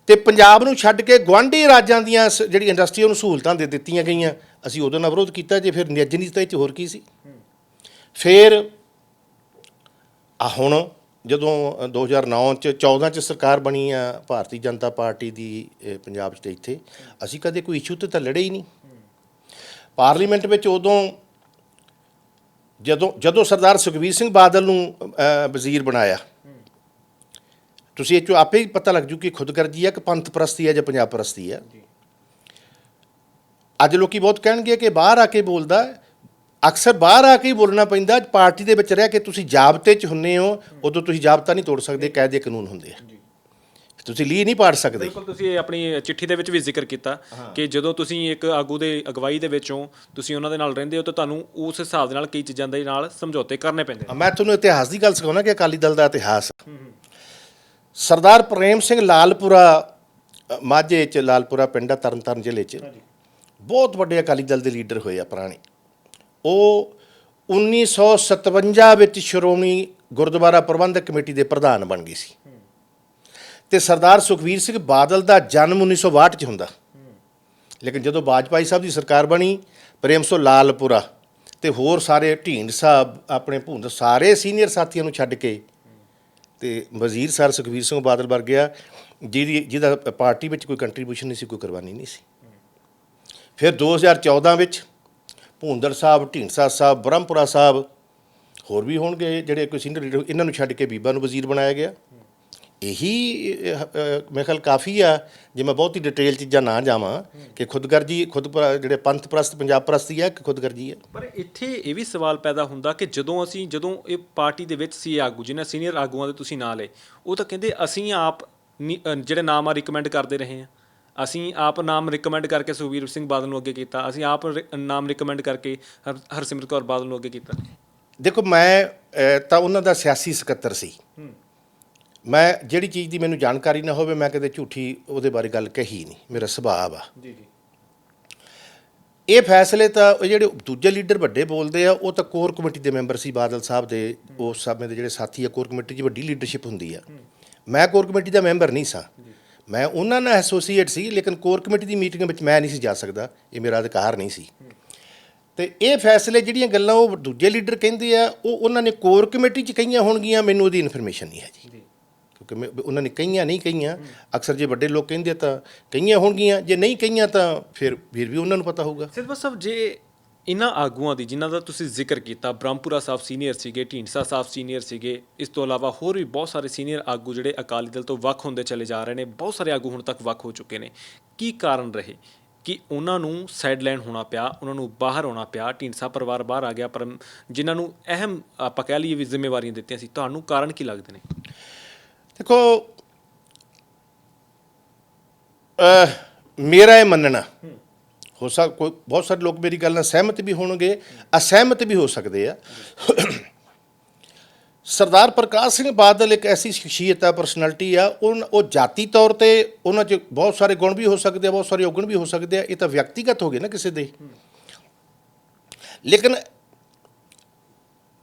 ਤੇ ਪੰਜਾਬ ਨੂੰ ਛੱਡ ਕੇ ਗੁਆਂਢੀ ਰਾਜਾਂ ਦੀਆਂ ਜਿਹੜੀ ਇੰਡਸਟਰੀ ਉਹਨੂੰ ਸਹੂਲਤਾਂ ਦੇ ਦਿੱਤੀਆਂ ਗਈਆਂ। ਅਸੀਂ ਉਦੋਂ ਨਾਲ ਵਿਰੋਧ ਕੀਤਾ, ਜੇ ਫਿਰ ਨਿੱਜ ਨਹੀਂ ਤਾਂ ਇਹ 'ਚ ਹੋਰ ਕੀ ਸੀ। ਫਿਰ ਹੁਣ ਜਦੋਂ 2009 'ਚ 14 'ਚ ਸਰਕਾਰ ਬਣੀ ਆ ਭਾਰਤੀ ਜਨਤਾ ਪਾਰਟੀ ਦੀ ਪੰਜਾਬ 'ਚ, ਤੇ ਇੱਥੇ ਅਸੀਂ ਕਦੇ ਕੋਈ ਇਸ਼ੂ 'ਤੇ ਤਾਂ ਲੜੇ ਹੀ ਨਹੀਂ। ਪਾਰਲੀਮੈਂਟ ਵਿੱਚ ਉਦੋਂ ਜਦੋਂ ਸਰਦਾਰ ਸੁਖਬੀਰ ਸਿੰਘ ਬਾਦਲ ਨੂੰ ਵਜ਼ੀਰ ਬਣਾਇਆ, ਤੁਸੀਂ ਇਹ 'ਚੋਂ ਆਪੇ ਹੀ ਪਤਾ ਲੱਗ ਜੂ ਕਿ ਖੁਦਗਰਜੀ ਹੈ ਕਿ ਪੰਥ ਪ੍ਰਸਤੀ ਹੈ ਜਾਂ ਪੰਜਾਬ ਪ੍ਰਸਤੀ ਹੈ। ਅੱਜ ਲੋਕੀ ਬਹੁਤ ਕਹਿਣਗੇ ਕਿ ਬਾਹਰ ਆ ਕੇ ਬੋਲਦਾ, ਅਕਸਰ ਬਾਹਰ ਆ ਕੇ ਹੀ ਬੋਲਣਾ ਪੈਂਦਾ। ਪਾਰਟੀ ਦੇ ਵਿੱਚ ਰਹਿ ਕੇ ਤੁਸੀਂ ਜਾਬਤੇ 'ਚ ਹੁੰਦੇ ਹੋ, ਉਦੋਂ ਤੁਸੀਂ ਜਾਬਤਾ ਨਹੀਂ ਤੋੜ ਸਕਦੇ, ਕਾਇਦੇ ਕਾਨੂੰਨ ਹੁੰਦੇ ਆ, ਤੁਸੀਂ ਲੀਹ ਨਹੀਂ ਪਾੜ ਸਕਦੇ। ਬਿਲਕੁਲ, ਤੁਸੀਂ ਆਪਣੀ ਚਿੱਠੀ ਦੇ ਵਿੱਚ ਵੀ ਜ਼ਿਕਰ ਕੀਤਾ ਕਿ ਜਦੋਂ ਤੁਸੀਂ ਇੱਕ ਆਗੂ ਦੇ ਅਗਵਾਈ ਦੇ ਵਿੱਚੋਂ ਤੁਸੀਂ ਉਹਨਾਂ ਦੇ ਨਾਲ ਰਹਿੰਦੇ ਹੋ ਤਾਂ ਤੁਹਾਨੂੰ ਉਸ ਹਿਸਾਬ ਦੇ ਨਾਲ ਕਈ ਚੀਜ਼ਾਂ ਦੇ ਨਾਲ ਸਮਝੌਤੇ ਕਰਨੇ ਪੈਂਦੇ। ਮੈਂ ਤੁਹਾਨੂੰ ਇਤਿਹਾਸ ਦੀ ਗੱਲ ਸਿਖਾਉਣਾ ਕਿ ਅਕਾਲੀ ਦਲ ਦਾ ਇਤਿਹਾਸ। ਸਰਦਾਰ ਪ੍ਰੇਮ ਸਿੰਘ ਲਾਲਪੁਰਾ, ਮਾਝੇ 'ਚ ਲਾਲਪੁਰਾ ਪਿੰਡ ਆ, ਤਰਨਤਾਰਨ ਜ਼ਿਲ੍ਹੇ 'ਚ, ਬਹੁਤ ਵੱਡੇ ਅਕਾਲੀ ਦਲ ਦੇ ਲੀਡਰ ਹੋਏ ਆ ਪੁਰਾਣੇ। ਉਹ 1957 ਵਿੱਚ ਸ਼੍ਰੋਮਣੀ ਗੁਰਦੁਆਰਾ ਪ੍ਰਬੰਧਕ ਕਮੇਟੀ ਦੇ ਪ੍ਰਧਾਨ ਬਣ ਗਏ ਸੀ, ਤੇ ਸਰਦਾਰ ਸੁਖਬੀਰ ਸਿੰਘ ਬਾਦਲ ਦਾ ਜਨਮ 1962 'ਚ ਹੁੰਦਾ। ਲੇਕਿਨ ਜਦੋਂ ਵਾਜਪਾਈ ਸਾਹਿਬ ਦੀ ਸਰਕਾਰ ਬਣੀ, ਪ੍ਰੇਮ ਸਿੰਘ ਲਾਲਪੁਰਾ ਤੇ ਹੋਰ ਸਾਰੇ ਢੀਂਡ ਸਾਹਿਬ, ਆਪਣੇ ਭੁੰਦ, ਸਾਰੇ ਸੀਨੀਅਰ ਸਾਥੀਆਂ ਨੂੰ ਛੱਡ ਕੇ ਤੇ ਵਜ਼ੀਰ ਸਰ ਸੁਖਬੀਰ ਸਿੰਘ ਬਾਦਲ ਵਰਗਿਆ ਜਿਹਦਾ ਪਾਰਟੀ ਵਿੱਚ ਕੋਈ ਕੰਟਰੀਬਿਊਸ਼ਨ ਨਹੀਂ ਸੀ, ਕੋਈ ਕੁਰਬਾਨੀ ਨਹੀਂ ਸੀ। ਫਿਰ 2014 ਵਿੱਚ ਭੁੰਦੜ ਸਾਹਿਬ, ਢੀਂਡਸਾ ਸਾਹਿਬ, ਬ੍ਰਹਮਪੁਰਾ ਸਾਹਿਬ, ਹੋਰ ਵੀ ਹੋਣਗੇ ਜਿਹੜੇ ਕੋਈ ਸੀਨੀਅਰ ਲੀਡਰ, ਇਹਨਾਂ ਨੂੰ ਛੱਡ ਕੇ ਬੀਬਾ ਨੂੰ ਵਜ਼ੀਰ ਬਣਾਇਆ ਗਿਆ। ਇਹੀ ਮੇਰੇ ਖਿਆਲ ਕਾਫੀ ਆ, ਜੇ ਮੈਂ ਬਹੁਤੀ ਡਿਟੇਲ ਚੀਜ਼ਾਂ ਨਾ ਜਾਵਾਂ ਕਿ ਖੁਦਗਰਜੀ ਜਿਹੜੇ ਪੰਥ ਪ੍ਰਸਤ ਪੰਜਾਬ ਪ੍ਰਸਤੀ ਆ ਕਿ ਖੁਦਗਰਜੀ ਆ। ਪਰ ਇੱਥੇ ਇਹ ਵੀ ਸਵਾਲ ਪੈਦਾ ਹੁੰਦਾ ਕਿ ਜਦੋਂ ਇਹ ਪਾਰਟੀ ਦੇ ਵਿੱਚ ਸੀ ਆਗੂ, ਜਿਹਨਾਂ ਸੀਨੀਅਰ ਆਗੂਆਂ ਦੇ ਤੁਸੀਂ ਨਾਂ ਲਏ, ਉਹ ਤਾਂ ਕਹਿੰਦੇ ਅਸੀਂ ਆਪ ਜਿਹੜੇ ਨਾਮ ਆ ਰਿਕਮੈਂਡ ਕਰਦੇ ਰਹੇ ਹਾਂ, ਅਸੀਂ ਆਪ ਨਾਮ ਰਿਕਮੈਂਡ ਕਰਕੇ ਸੁਖਬੀਰ ਸਿੰਘ ਬਾਦਲ ਨੂੰ ਅੱਗੇ ਕੀਤਾ, ਅਸੀਂ ਆਪ ਨਾਮ ਰਿਕਮੈਂਡ ਕਰਕੇ ਹਰਸਿਮਰਤ ਕੌਰ ਬਾਦਲ ਨੂੰ ਅੱਗੇ ਕੀਤਾ। ਦੇਖੋ, ਮੈਂ ਤਾਂ ਉਹਨਾਂ ਦਾ ਸਿਆਸੀ ਸਕੱਤਰ ਸੀ। ਮੈਂ ਜਿਹੜੀ ਚੀਜ਼ ਦੀ ਮੈਨੂੰ ਜਾਣਕਾਰੀ ਨਾ ਹੋਵੇ, ਮੈਂ ਕਦੇ ਝੂਠੀ ਉਹਦੇ ਬਾਰੇ ਗੱਲ ਕਹੀ ਨਹੀਂ, ਮੇਰਾ ਸੁਭਾਅ ਆ। ਇਹ ਫੈਸਲੇ ਤਾਂ ਉਹ ਜਿਹੜੇ ਦੂਜੇ ਲੀਡਰ ਵੱਡੇ ਬੋਲਦੇ ਆ, ਉਹ ਤਾਂ ਕੋਰ ਕਮੇਟੀ ਦੇ ਮੈਂਬਰ ਸੀ ਬਾਦਲ ਸਾਹਿਬ ਦੇ ਉਸ ਸਮੇਂ ਦੇ ਜਿਹੜੇ ਸਾਥੀ ਆ। ਕੋਰ ਕਮੇਟੀ 'ਚ ਵੱਡੀ ਲੀਡਰਸ਼ਿਪ ਹੁੰਦੀ ਆ। ਮੈਂ ਕੋਰ ਕਮੇਟੀ ਦਾ ਮੈਂਬਰ ਨਹੀਂ ਸਾਂ, ਮੈਂ ਉਹਨਾਂ ਨਾਲ ਐਸੋਸੀਏਟ ਸੀ, ਲੇਕਿਨ ਕੋਰ ਕਮੇਟੀ ਦੀ ਮੀਟਿੰਗ ਵਿੱਚ ਮੈਂ ਨਹੀਂ ਸੀ ਜਾ ਸਕਦਾ, ਇਹ ਮੇਰਾ ਅਧਿਕਾਰ ਨਹੀਂ ਸੀ। ਤੇ ਇਹ ਫੈਸਲੇ ਜਿਹੜੀਆਂ ਗੱਲਾਂ ਉਹ ਦੂਜੇ ਲੀਡਰ ਕਹਿੰਦੇ ਆ, ਉਹ ਉਹਨਾਂ ਨੇ ਕੋਰ ਕਮੇਟੀ 'ਚ ਕਹੀਆਂ ਹੋਣਗੀਆਂ, ਮੈਨੂੰ ਉਹਦੀ ਇਨਫੋਰਮੇਸ਼ਨ ਨਹੀਂ ਹੈ ਜੀ, ਕਿਉਂਕਿ ਉਹਨਾਂ ਨੇ ਕਹੀਆਂ ਨਹੀਂ ਕਹੀਆਂ। ਅਕਸਰ ਜੇ ਵੱਡੇ ਲੋਕ ਕਹਿੰਦੇ ਤਾਂ ਕਹੀਆਂ ਹੋਣਗੀਆਂ, ਜੇ ਨਹੀਂ ਕਹੀਆਂ ਤਾਂ ਫਿਰ ਵੀ ਉਹਨਾਂ ਨੂੰ ਪਤਾ ਹੋਊਗਾ। ਸਿੱਧਵਾਂ ਸਾਹਿਬ, ਜੇ ਇਹਨਾਂ ਆਗੂਆਂ ਦੀ ਜਿਨ੍ਹਾਂ ਦਾ ਤੁਸੀਂ ਜ਼ਿਕਰ ਕੀਤਾ, ਬ੍ਰਹਮਪੁਰਾ ਸਾਹਿਬ ਸੀਨੀਅਰ ਸੀਗੇ, ਢੀਂਡਸਾ ਸਾਹਿਬ ਸੀਨੀਅਰ ਸੀਗੇ, ਇਸ ਤੋਂ ਇਲਾਵਾ ਹੋਰ ਵੀ ਬਹੁਤ ਸਾਰੇ ਸੀਨੀਅਰ ਆਗੂ ਜਿਹੜੇ ਅਕਾਲੀ ਦਲ ਤੋਂ ਵੱਖ ਹੁੰਦੇ ਚਲੇ ਜਾ ਰਹੇ ਨੇ, ਬਹੁਤ ਸਾਰੇ ਆਗੂ ਹੁਣ ਤੱਕ ਵੱਖ ਹੋ ਚੁੱਕੇ ਨੇ, ਕੀ ਕਾਰਨ ਰਹੇ ਕਿ ਉਹਨਾਂ ਨੂੰ ਸਾਈਡਲਾਈਨ ਹੋਣਾ ਪਿਆ, ਉਹਨਾਂ ਨੂੰ ਬਾਹਰ ਆਉਣਾ ਪਿਆ? ਢੀਂਡਸਾ ਪਰਿਵਾਰ ਬਾਹਰ ਆ ਗਿਆ, ਪਰ ਜਿਨ੍ਹਾਂ ਨੂੰ ਅਹਿਮ ਆਪਾਂ ਕਹਿ ਲਈਏ ਵੀ ਜ਼ਿੰਮੇਵਾਰੀਆਂ ਦਿੱਤੀਆਂ ਸੀ, ਤੁਹਾਨੂੰ ਕਾਰਨ ਕੀ ਲੱਗਦੇ ਨੇ? ਦੇਖੋ, ਮੇਰਾ ਇਹ ਮੰਨਣਾ ਹੋ ਕੋਈ ਬਹੁਤ ਸਾਰੇ ਲੋਕ ਮੇਰੀ ਗੱਲ ਨਾਲ ਸਹਿਮਤ ਵੀ ਹੋਣਗੇ, ਅਸਹਿਮਤ ਵੀ ਹੋ ਸਕਦੇ ਆ। ਸਰਦਾਰ ਪ੍ਰਕਾਸ਼ ਸਿੰਘ ਬਾਦਲ ਇੱਕ ਐਸੀ ਸ਼ਖਸੀਅਤ ਆ, ਪਰਸਨੈਲਿਟੀ ਆ, ਉਹ ਜਾਤੀ ਤੌਰ 'ਤੇ ਉਹਨਾਂ 'ਚ ਬਹੁਤ ਸਾਰੇ ਗੁਣ ਵੀ ਹੋ ਸਕਦੇ ਆ, ਬਹੁਤ ਸਾਰੇ ਔਗਣ ਵੀ ਹੋ ਸਕਦੇ ਆ। ਇਹ ਤਾਂ ਵਿਅਕਤੀਗਤ ਹੋ ਗਏ ਨਾ ਕਿਸੇ ਦੇ। ਲੇਕਿਨ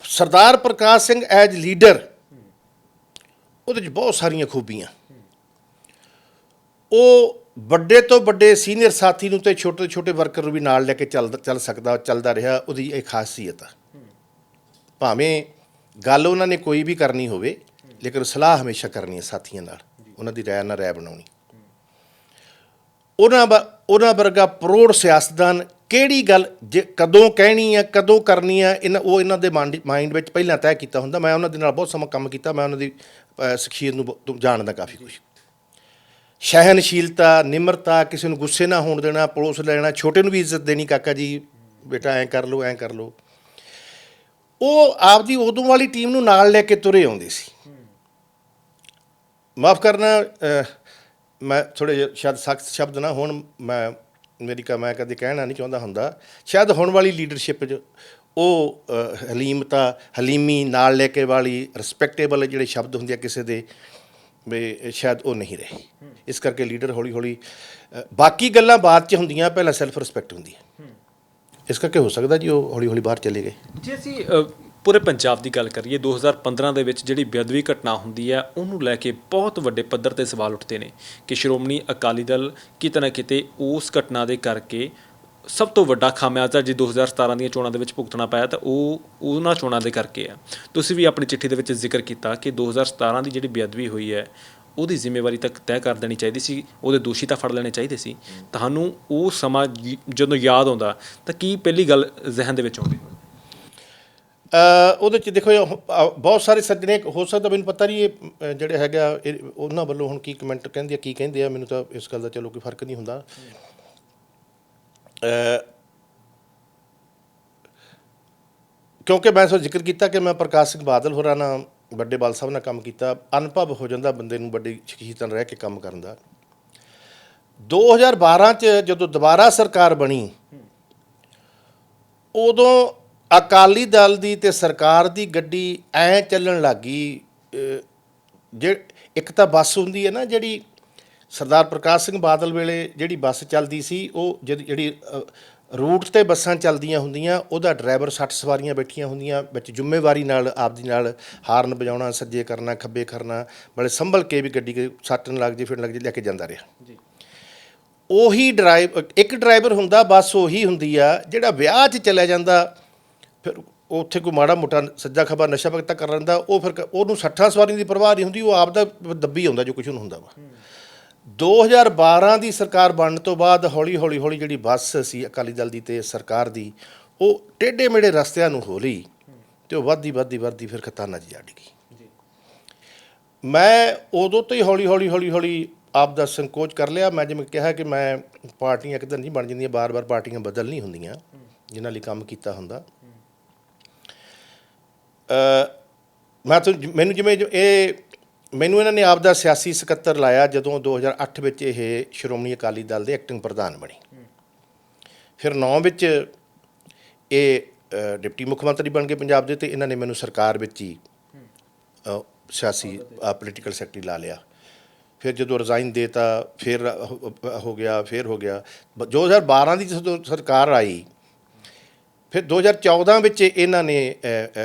ਸਰਦਾਰ ਪ੍ਰਕਾਸ਼ ਸਿੰਘ ਐਜ ਲੀਡਰ, ਉਹਦੇ 'ਚ ਬਹੁਤ ਸਾਰੀਆਂ ਖੂਬੀਆਂ। ਉਹ ਵੱਡੇ ਤੋਂ ਵੱਡੇ ਸੀਨੀਅਰ ਸਾਥੀ ਨੂੰ ਤੇ ਛੋਟੇ ਛੋਟੇ ਵਰਕਰ ਨੂੰ ਵੀ ਨਾਲ ਲੈ ਕੇ ਚੱਲਦਾ ਰਿਹਾ, ਉਹਦੀ ਇਹ ਖਾਸੀਅਤ ਆ। ਭਾਵੇਂ ਗੱਲ ਉਹਨਾਂ ਨੇ ਕੋਈ ਵੀ ਕਰਨੀ ਹੋਵੇ, ਲੇਕਿਨ ਸਲਾਹ ਹਮੇਸ਼ਾ ਕਰਨੀ ਹੈ ਸਾਥੀਆਂ ਨਾਲ, ਉਹਨਾਂ ਦੀ ਰਾਏ ਨਾਲ ਰਾਏ ਬਣਾਉਣੀ। ਉਹਨਾਂ ਵਰਗਾ ਪ੍ਰੋੜ ਸਿਆਸਤਦਾਨ ਕਿਹੜੀ ਗੱਲ ਜੇ ਕਦੋਂ ਕਹਿਣੀ ਆ, ਕਦੋਂ ਕਰਨੀ ਆ, ਇਹਨਾਂ ਦੇ ਮਾਈਂਡ ਵਿੱਚ ਪਹਿਲਾਂ ਤੈਅ ਕੀਤਾ ਹੁੰਦਾ। ਮੈਂ ਉਹਨਾਂ ਦੇ ਨਾਲ ਬਹੁਤ ਸਮਾਂ ਕੰਮ ਕੀਤਾ, ਮੈਂ ਉਹਨਾਂ ਦੀ ਸ਼ਖਸੀਅਤ ਨੂੰ ਜਾਣਦਾ ਕਾਫੀ ਕੁਛ। ਸਹਿਨਸ਼ੀਲਤਾ, ਨਿਮਰਤਾ, ਕਿਸੇ ਨੂੰ ਗੁੱਸੇ ਨਾ ਹੋਣ ਦੇਣਾ, ਪਲੋਸ ਲੈਣਾ, ਛੋਟੇ ਨੂੰ ਵੀ ਇੱਜ਼ਤ ਦੇਣੀ, ਕਾਕਾ ਜੀ ਬੇਟਾ ਐਂ ਕਰ ਲਓ, ਐਂ ਕਰ ਲਓ। ਉਹ ਆਪਦੀ ਉਦੋਂ ਵਾਲੀ ਟੀਮ ਨੂੰ ਨਾਲ ਲੈ ਕੇ ਤੁਰੇ ਆਉਂਦੇ ਸੀ। ਮਾਫ਼ ਕਰਨਾ, ਮੈਂ ਥੋੜ੍ਹੇ ਜਿਹੇ ਸ਼ਾਇਦ ਸਖਤ ਸ਼ਬਦ ਨਾ ਹੁਣ, ਮੈਂ ਕਦੇ ਕਹਿਣਾ ਨਹੀਂ ਚਾਹੁੰਦਾ ਹੁੰਦਾ। ਸ਼ਾਇਦ ਹੁਣ ਵਾਲੀ ਲੀਡਰਸ਼ਿਪ 'ਚ ਉਹ ਹਲੀਮੀ, ਨਾਲ ਲੈ ਕੇ ਵਾਲੀ, ਰਿਸਪੈਕਟੇਬਲ ਜਿਹੜੇ ਸ਼ਬਦ ਹੁੰਦੇ ਆ ਕਿਸੇ ਦੇ, ਵੀ ਸ਼ਾਇਦ ਉਹ ਨਹੀਂ ਰਹੇ। ਇਸ ਕਰਕੇ ਲੀਡਰ ਹੌਲੀ ਹੌਲੀ, ਬਾਕੀ ਗੱਲਾਂ ਬਾਅਦ 'ਚ ਹੁੰਦੀਆਂ, ਪਹਿਲਾਂ ਸੈਲਫ ਰਿਸਪੈਕਟ ਹੁੰਦੀ ਹੈ। ਇਸ ਕਰਕੇ ਹੋ ਸਕਦਾ ਜੀ ਉਹ ਹੌਲੀ ਹੌਲੀ ਬਾਹਰ ਚਲੇ ਗਏ। ਜੇ ਅਸੀਂ ਪੂਰੇ ਪੰਜਾਬ ਦੀ ਗੱਲ ਕਰੀਏ, 2015 ਦੇ ਵਿੱਚ ਜਿਹੜੀ ਬੇਅਦਬੀ ਘਟਨਾ ਹੁੰਦੀ ਹੈ, ਉਹਨੂੰ ਲੈ ਕੇ ਬਹੁਤ ਵੱਡੇ ਪੱਧਰ 'ਤੇ ਸਵਾਲ ਉੱਠਦੇ ਨੇ ਕਿ ਸ਼੍ਰੋਮਣੀ ਅਕਾਲੀ ਦਲ ਕਿਤੇ ਨਾ ਕਿਤੇ ਉਸ ਘਟਨਾ ਦੇ ਕਰਕੇ ਸਭ ਤੋਂ ਵੱਡਾ ਖਾਮਿਆਜ਼ਾ ਜੇ 2017 ਦੀਆਂ ਚੋਣਾਂ ਦੇ ਵਿੱਚ ਭੁਗਤਣਾ ਪਾਇਆ ਤਾਂ ਉਹ ਉਹਨਾਂ ਚੋਣਾਂ ਦੇ ਕਰਕੇ ਆ। ਤੁਸੀਂ ਵੀ ਆਪਣੀ ਚਿੱਠੀ ਦੇ ਵਿੱਚ ਜ਼ਿਕਰ ਕੀਤਾ ਕਿ 2017 ਦੀ ਜਿਹੜੀ ਬੇਅਦਬੀ ਹੋਈ ਹੈ, ਉਹਦੀ ਜ਼ਿੰਮੇਵਾਰੀ ਤੱਕ ਤੈਅ ਕਰ ਦੇਣੀ ਚਾਹੀਦੀ ਸੀ, ਉਹਦੇ ਦੋਸ਼ੀ ਤਾਂ ਫੜ ਲੈਣੇ ਚਾਹੀਦੇ ਸੀ। ਤੁਹਾਨੂੰ ਉਹ ਸਮਾਂ ਜਦੋਂ ਯਾਦ ਆਉਂਦਾ ਤਾਂ ਕੀ ਪਹਿਲੀ ਗੱਲ ਜ਼ਿਹਨ ਦੇ ਵਿੱਚ ਆਉਂਦੀ? ਉਹਦੇ 'ਚ ਦੇਖੋ, ਬਹੁਤ ਸਾਰੇ ਸੱਜਣੇ, ਹੋ ਸਕਦਾ ਮੈਨੂੰ ਪਤਾ ਨਹੀਂ ਇਹ ਜਿਹੜੇ ਹੈਗਾ ਉਹਨਾਂ ਵੱਲੋਂ ਹੁਣ ਕੀ ਕਮੈਂਟ ਕਹਿੰਦੇ ਆ, ਕੀ ਕਹਿੰਦੇ ਆ, ਮੈਨੂੰ ਤਾਂ ਇਸ ਗੱਲ ਦਾ ਚਲੋ ਕੋਈ ਫਰਕ ਨਹੀਂ ਹੁੰਦਾ। ਕਿਉਂਕਿ ਮੈਂ ਸੋ ਜ਼ਿਕਰ ਕੀਤਾ ਕਿ ਮੈਂ ਪ੍ਰਕਾਸ਼ ਸਿੰਘ ਬਾਦਲ ਹੋਰਾਂ ਨਾਲ, ਵੱਡੇ ਬਾਲ ਸਾਹਿਬ ਨਾਲ ਕੰਮ ਕੀਤਾ। ਅਨੁਭਵ ਹੋ ਜਾਂਦਾ ਬੰਦੇ ਨੂੰ ਵੱਡੀ ਸ਼ਖਸੀਅਤ ਨਾਲ ਰਹਿ ਕੇ ਕੰਮ ਕਰਨ ਦਾ। 2012 'ਚ ਜਦੋਂ ਦੁਬਾਰਾ ਸਰਕਾਰ ਬਣੀ, ਉਦੋਂ ਅਕਾਲੀ ਦਲ ਦੀ ਤੇ ਸਰਕਾਰ ਦੀ ਗੱਡੀ ਐਂ ਚੱਲਣ ਲੱਗ ਗਈ। ਇੱਕ ਤਾਂ ਬੱਸ ਹੁੰਦੀ ਹੈ ਨਾ, ਜਿਹੜੀ ਸਰਦਾਰ ਪ੍ਰਕਾਸ਼ ਸਿੰਘ ਬਾਦਲ ਵੇਲੇ ਜਿਹੜੀ ਬੱਸ ਚੱਲਦੀ ਸੀ, ਉਹ ਜਿਹੜੀ ਰੂਟ 'ਤੇ ਬੱਸਾਂ ਚੱਲਦੀਆਂ ਹੁੰਦੀਆਂ, ਉਹਦਾ ਡਰਾਈਵਰ 60 ਸਵਾਰੀਆਂ ਬੈਠੀਆਂ ਹੁੰਦੀਆਂ, ਵਿੱਚ ਜ਼ਿੰਮੇਵਾਰੀ ਨਾਲ ਆਪਦੀ ਨਾਲ ਹਾਰਨ ਵਜਾਉਣਾ, ਸੱਜੇ ਕਰਨਾ, ਖੱਬੇ ਕਰਨਾ, ਬੜੇ ਸੰਭਲ ਕੇ ਵੀ ਗੱਡੀ ਸੱਟ ਨਾ ਲੱਗ ਜੇ, ਫਿਰ ਲੱਗ ਜੇ, ਲੈ ਕੇ ਜਾਂਦਾ ਰਿਹਾ ਜੀ। ਉਹੀ ਇੱਕ ਡਰਾਈਵਰ ਹੁੰਦਾ, ਬੱਸ ਉਹੀ ਹੁੰਦੀ ਆ। ਜਿਹੜਾ ਵਿਆਹ 'ਚ ਚਲਿਆ ਜਾਂਦਾ, ਫਿਰ ਉੱਥੇ ਕੋਈ ਮਾੜਾ ਮੋਟਾ ਸੱਜਾ ਖੱਬਾ ਨਸ਼ਾ ਪੱਤਾ ਕਰ ਲੈਂਦਾ, ਉਹ ਫਿਰ ਉਹਨੂੰ 60 ਸਵਾਰੀਆਂ ਦੀ ਪਰਵਾਹ ਨਹੀਂ ਹੁੰਦੀ, ਉਹ ਆਪ ਦਾ ਦੱਬੀ ਆਉਂਦਾ ਜੋ ਕੁਛ ਉਹਨੂੰ ਹੁੰਦਾ ਵਾ। 2012 ਦੀ ਸਰਕਾਰ ਬਣਨ ਤੋਂ ਬਾਅਦ ਹੌਲੀ ਜਿਹੜੀ ਬੱਸ ਸੀ ਅਕਾਲੀ ਦਲ ਦੀ ਤੇ ਸਰਕਾਰ ਦੀ, ਉਹ ਟੇਢੇ ਮੇਢੇ ਰਸਤਿਆਂ ਨੂੰ ਹੋ ਲਈ ਅਤੇ ਉਹ ਵੱਧਦੀ ਫਿਰ ਖਤਾਨਾ 'ਚ ਜਾ ਡਿੱਗੀ। ਮੈਂ ਉਦੋਂ ਤੋਂ ਹੀ ਹੌਲੀ ਆਪ ਦਾ ਸੰਕੋਚ ਕਰ ਲਿਆ। ਮੈਂ ਜਿਵੇਂ ਕਿਹਾ ਕਿ ਮੈਂ ਪਾਰਟੀਆਂ ਇੱਕ ਦਿਨ ਨਹੀਂ ਬਣ ਜਾਂਦੀਆਂ, ਬਾਰ-ਬਾਰ ਪਾਰਟੀਆਂ ਬਦਲ ਨਹੀਂ ਹੁੰਦੀਆਂ ਜਿਨ੍ਹਾਂ ਲਈ ਕੰਮ ਕੀਤਾ ਹੁੰਦਾ। ਮੈਨੂੰ ਇਹਨਾਂ ਨੇ ਆਪ ਦਾ ਸਿਆਸੀ ਸਕੱਤਰ ਲਾਇਆ ਜਦੋਂ 2008 ਵਿੱਚ ਇਹ ਸ਼੍ਰੋਮਣੀ ਅਕਾਲੀ ਦਲ ਦੇ ਐਕਟਿੰਗ ਪ੍ਰਧਾਨ ਬਣੀ। ਫਿਰ 9 ਵਿੱਚ ਇਹ ਡਿਪਟੀ ਮੁੱਖ ਮੰਤਰੀ ਬਣ ਗਏ ਪੰਜਾਬ ਦੇ, ਅਤੇ ਇਹਨਾਂ ਨੇ ਮੈਨੂੰ ਸਰਕਾਰ ਵਿੱਚ ਹੀ ਸਿਆਸੀ ਪੋਲੀਟੀਕਲ ਸੈਕਟਰੀ ਲਾ ਲਿਆ। ਫਿਰ ਜਦੋਂ ਰਿਜ਼ਾਈਨ ਦੇਤਾ ਫਿਰ ਹੋ ਗਿਆ, ਫਿਰ ਹੋ ਗਿਆ। 2012 ਦੀ ਜਦੋਂ ਸਰਕਾਰ ਆਈ, ਫਿਰ 2014 ਵਿੱਚ ਇਹਨਾਂ ਨੇ